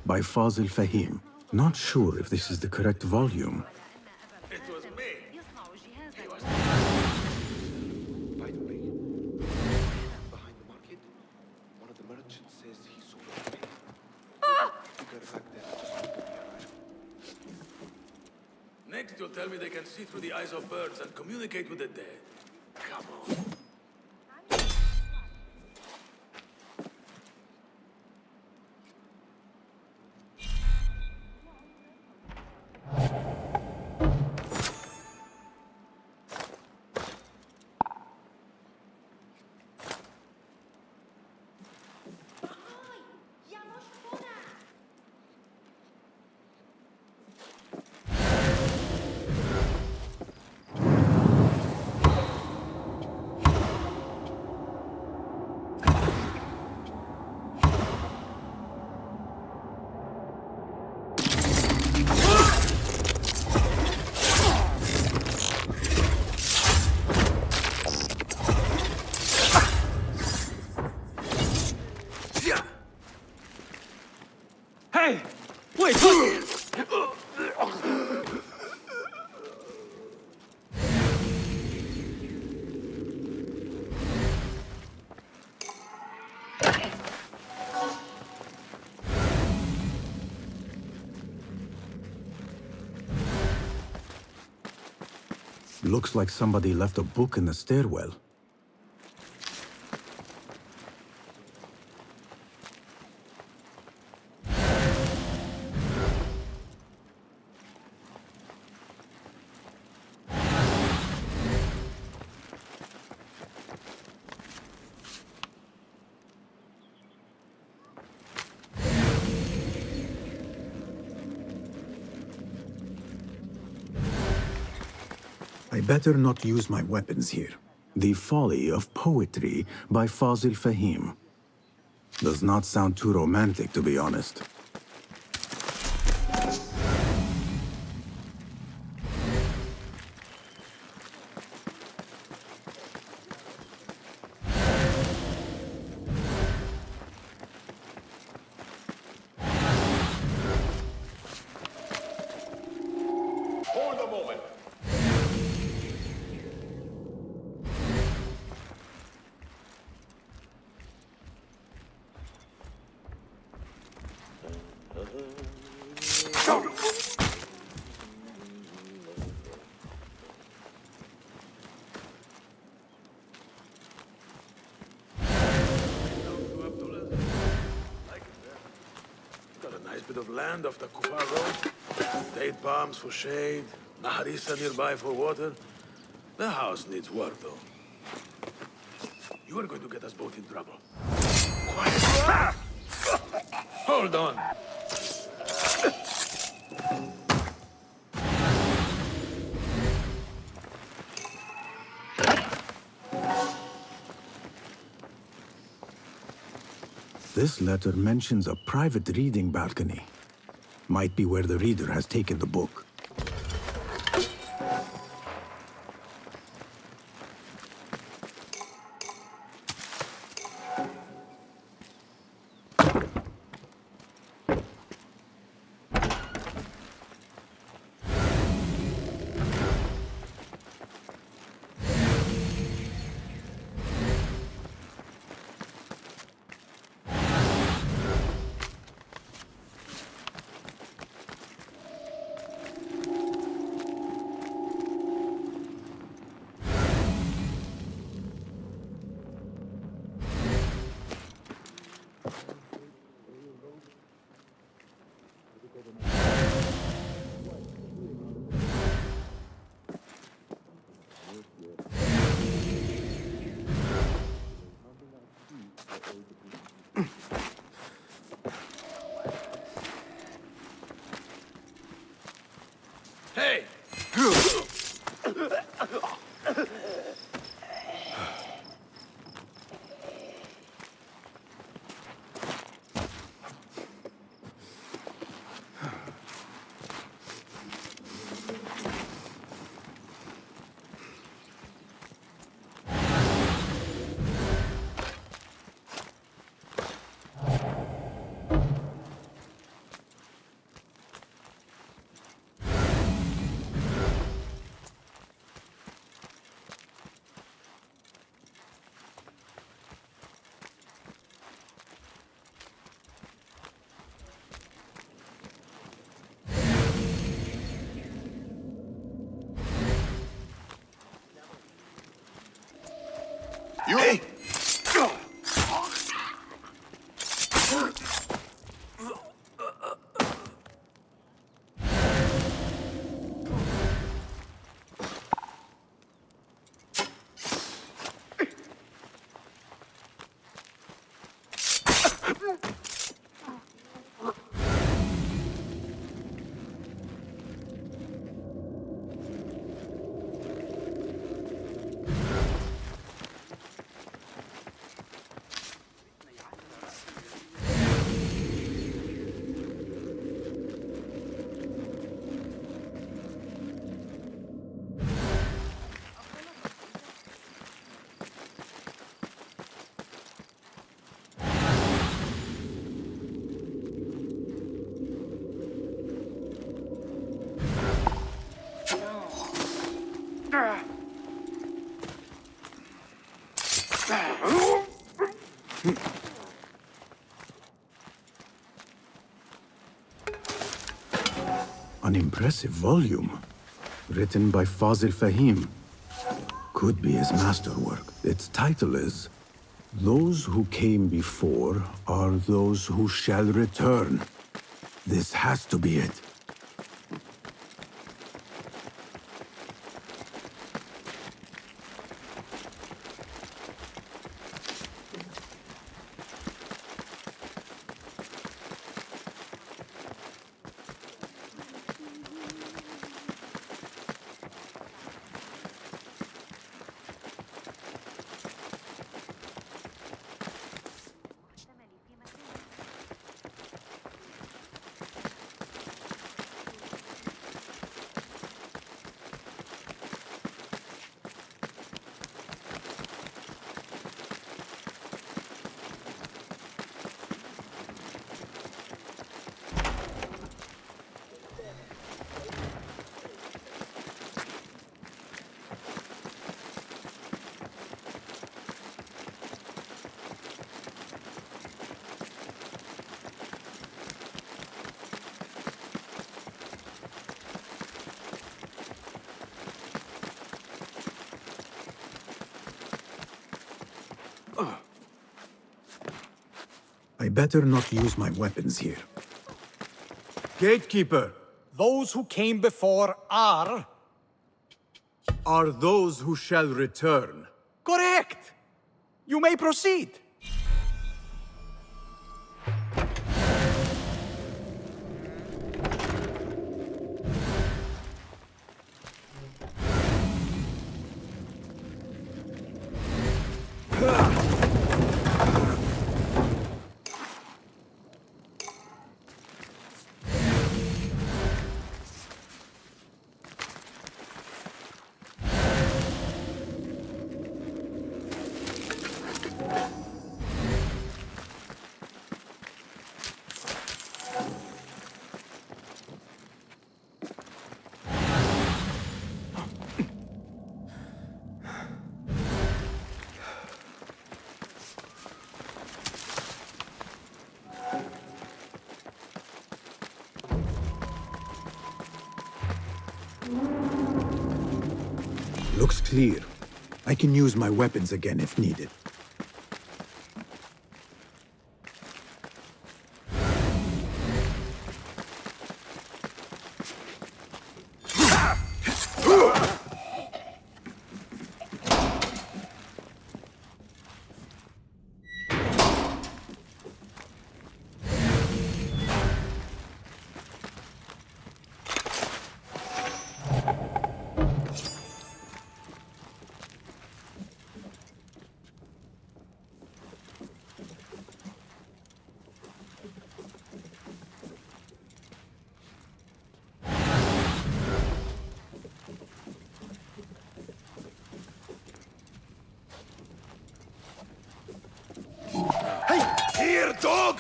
by Fazil Fahim. Not sure if this is the correct volume. It was me. He was... By the way, behind the market, one of the merchants says he saw a man. You got back there just before we arrived. Next, you'll tell me they can see through the eyes of birds and communicate with the dead. Come on. Hey! Wait! Looks like somebody left a book in the stairwell. better not use my weapons here. The Folly of Poetry by Fazil Fahim. Does not sound too romantic, to be honest. Hold a moment. Got a nice bit of land off the Kufa Road. Date palms for shade, Naharisa nearby for water. The house needs work, though. You are going to get us both in trouble. Quiet. Hold on. This letter mentions a private reading balcony. Might be where the reader has taken the book. Hey! You! Hey! An impressive volume, written by Fazil Fahim. Could be his masterwork. Its title is, "Those who came before are those who shall return." This has to be it. I better not use my weapons here. Gatekeeper, those who came before are those who shall return. correct. You may proceed. Looks clear. I can use my weapons again if needed. Here, dog!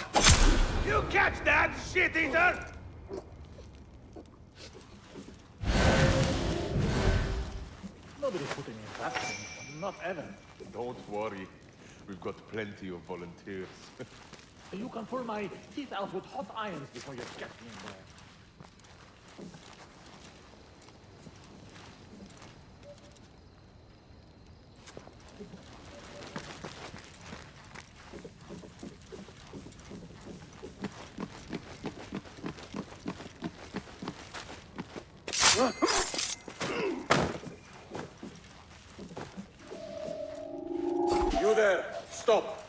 You catch that, shit-eater! Nobody's putting in that thing. Not ever. Don't worry. We've got plenty of volunteers. You can pull my teeth out with hot irons before you get me in there. You there, stop.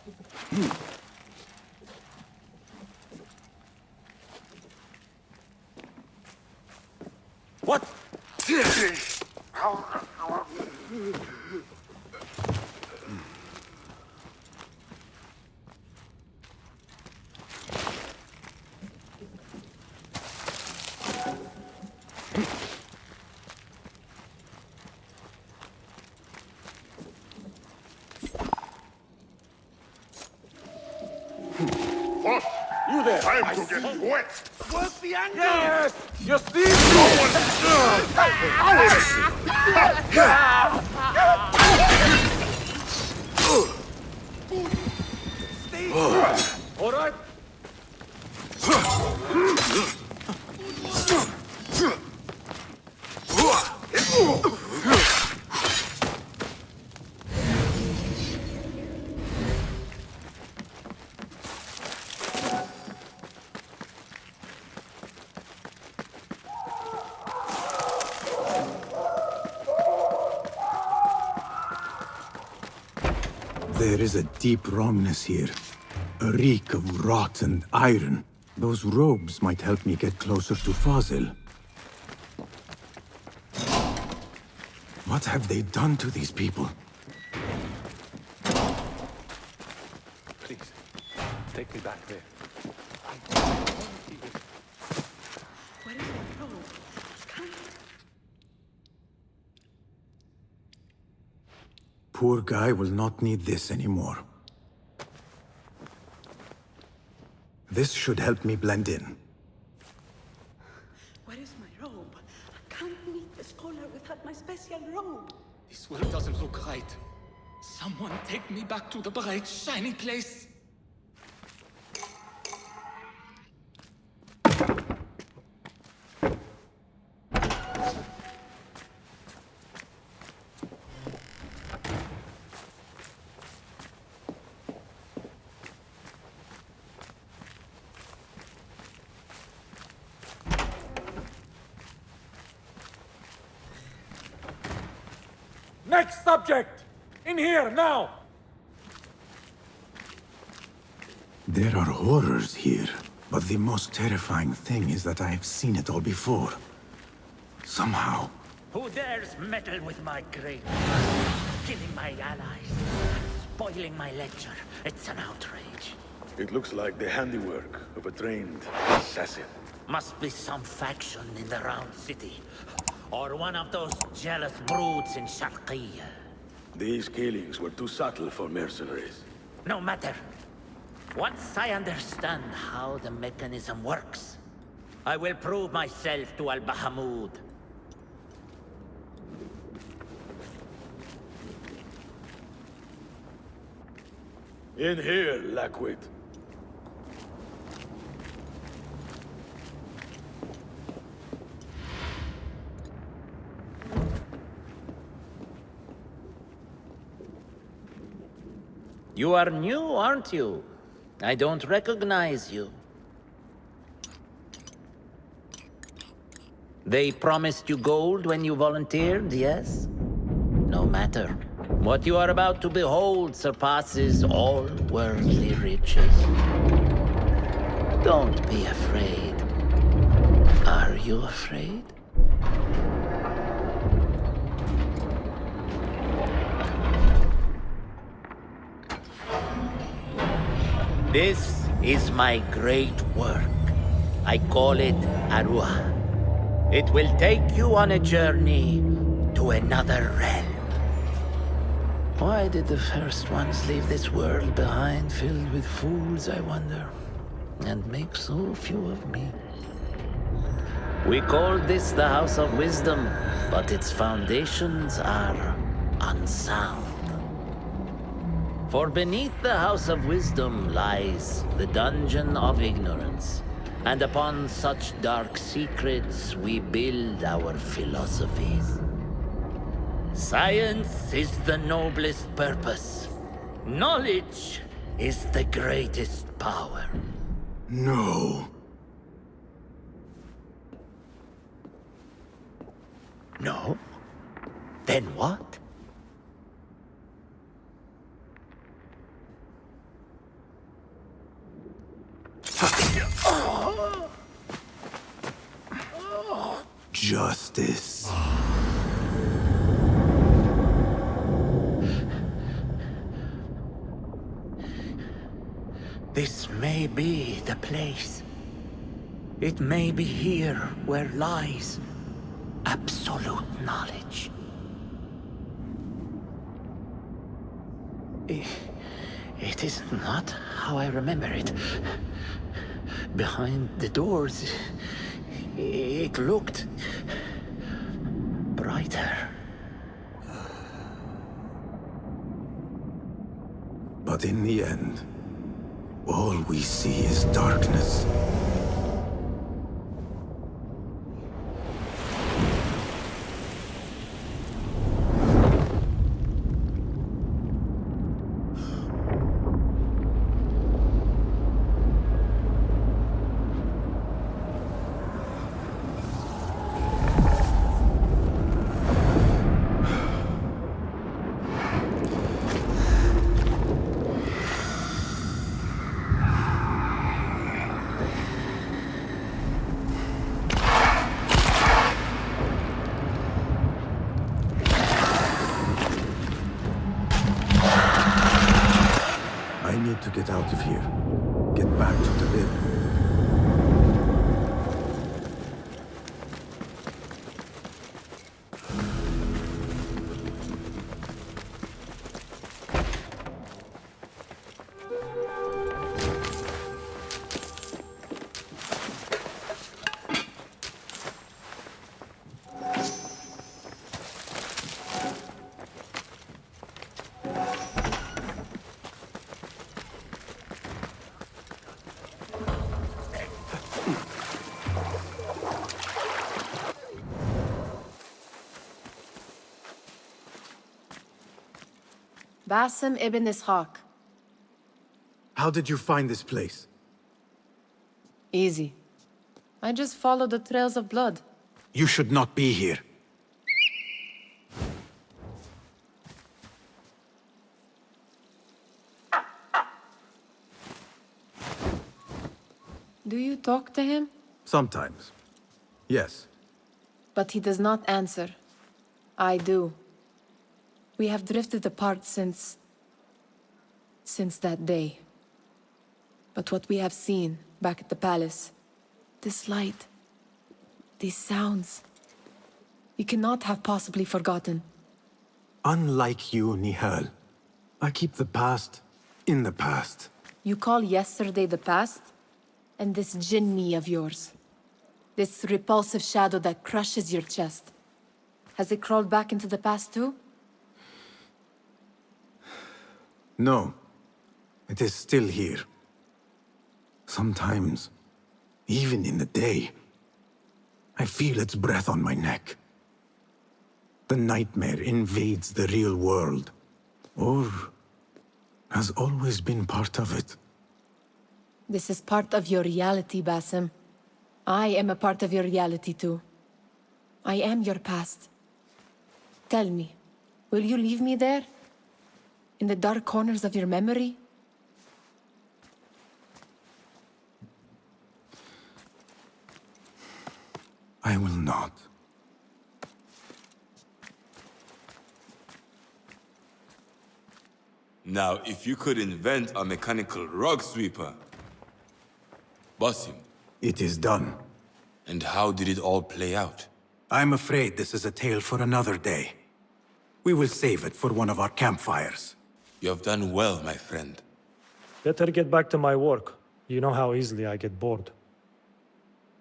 What? What? You there? Time to get wet! Work the angle! Yes! You see? All right. There is a deep wrongness here. A reek of rot and iron. Those robes might help me get closer to Fazil. What have they done to these people? Please, take me back there. Where is my robe? Poor guy will not need this anymore. This should help me blend in. Where is my robe? I can't meet the scholar without my special robe. This world doesn't look right. Someone take me back to the bright, shiny place. Next subject! In here, now! There are horrors here, but the most terrifying thing is that I have seen it all before. Somehow. Who dares meddle with my great... killing my allies, spoiling my lecture? It's an outrage. It looks like the handiwork of a trained assassin. Must be some faction in the Round City. Or one of those jealous broods in Sharqiyya. These killings were too subtle for mercenaries. No matter. Once I understand how the mechanism works, I will prove myself to Al-Bahamud. In here, Lackwit. You are new, aren't you? I don't recognize you. They promised you gold when you volunteered, yes? No matter. What you are about to behold surpasses all worldly riches. Don't be afraid. Are you afraid? This is my great work. I call it Aruha. It will take you on a journey to another realm. Why did the first ones leave this world behind filled with fools, I wonder? And make so few of me? We called this the House of Wisdom, but its foundations are unsound. For beneath the House of Wisdom lies the Dungeon of Ignorance, and upon such dark secrets we build our philosophies. Science is the noblest purpose. Knowledge is the greatest power. No. No? Then what? Justice. This may be the place. It may be here where lies absolute knowledge. It is not how I remember it. Behind the doors, it looked brighter. But in the end, all we see is darkness. To get out of here. Get back to the lid. Basim ibn Ishaq. How did you find this place? Easy. I just followed the trails of blood. You should not be here. Do you talk to him? Sometimes. Yes. But he does not answer. I do. We have drifted apart since that day. But what we have seen back at the palace, this light, these sounds, you cannot have possibly forgotten. Unlike you, Nihal, I keep the past in the past. You call yesterday the past? And this jinni of yours, this repulsive shadow that crushes your chest, has it crawled back into the past too? No. It is still here. Sometimes, even in the day, I feel its breath on my neck. The nightmare invades the real world, or has always been part of it. This is part of your reality, Basim. I am a part of your reality too. I am your past. Tell me, will you leave me there? In the dark corners of your memory? I will not. Now, if you could invent a mechanical rug sweeper, Basim. It is done. And how did it all play out? I'm afraid this is a tale for another day. We will save it for one of our campfires. You have done well, my friend. Better get back to my work. You know how easily I get bored.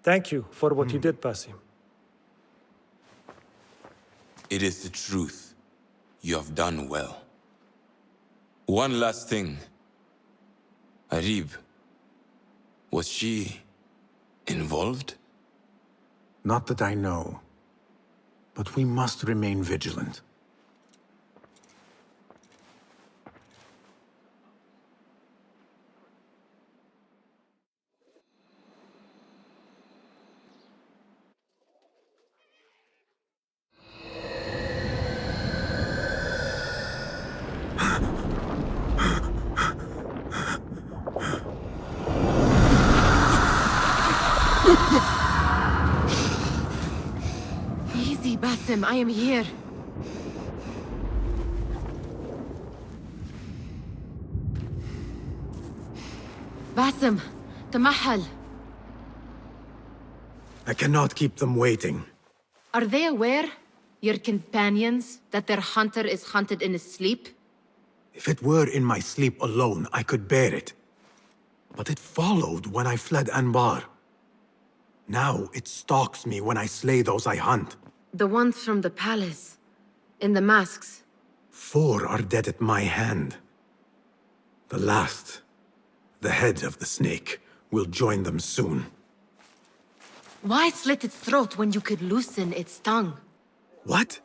Thank you for what you did, Basim. It is the truth. You have done well. One last thing. Arib, was she involved? Not that I know. But we must remain vigilant. Easy, Basim, I am here. Basim, Tamahal. I cannot keep them waiting. Are they aware, your companions, that their hunter is hunted in his sleep? If it were in my sleep alone, I could bear it. But it followed when I fled Anbar. Now it stalks me when I slay those I hunt. The ones from the palace, in the masks. 4 are dead at my hand. The last, the head of the snake, will join them soon. Why slit its throat when you could loosen its tongue? What?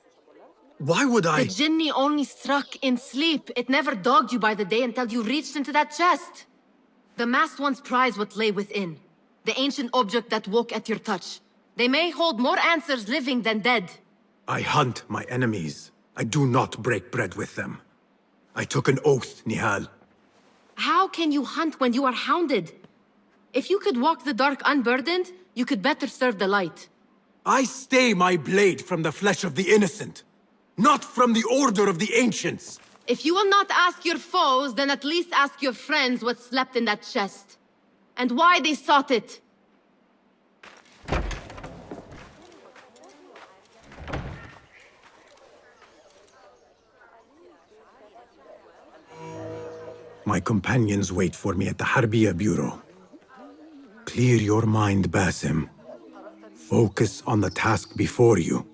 Why would I? The jinni only struck in sleep. It never dogged you by the day until you reached into that chest. The masked ones prize what lay within. The ancient object that woke at your touch. They may hold more answers living than dead. I hunt my enemies. I do not break bread with them. I took an oath, Nihal. How can you hunt when you are hounded? If you could walk the dark unburdened, you could better serve the light. I stay my blade from the flesh of the innocent, not from the order of the ancients. If you will not ask your foes, then at least ask your friends what slept in that chest. And why they sought it. My companions wait for me at the Harbiya Bureau. Clear your mind, Basim. Focus on the task before you.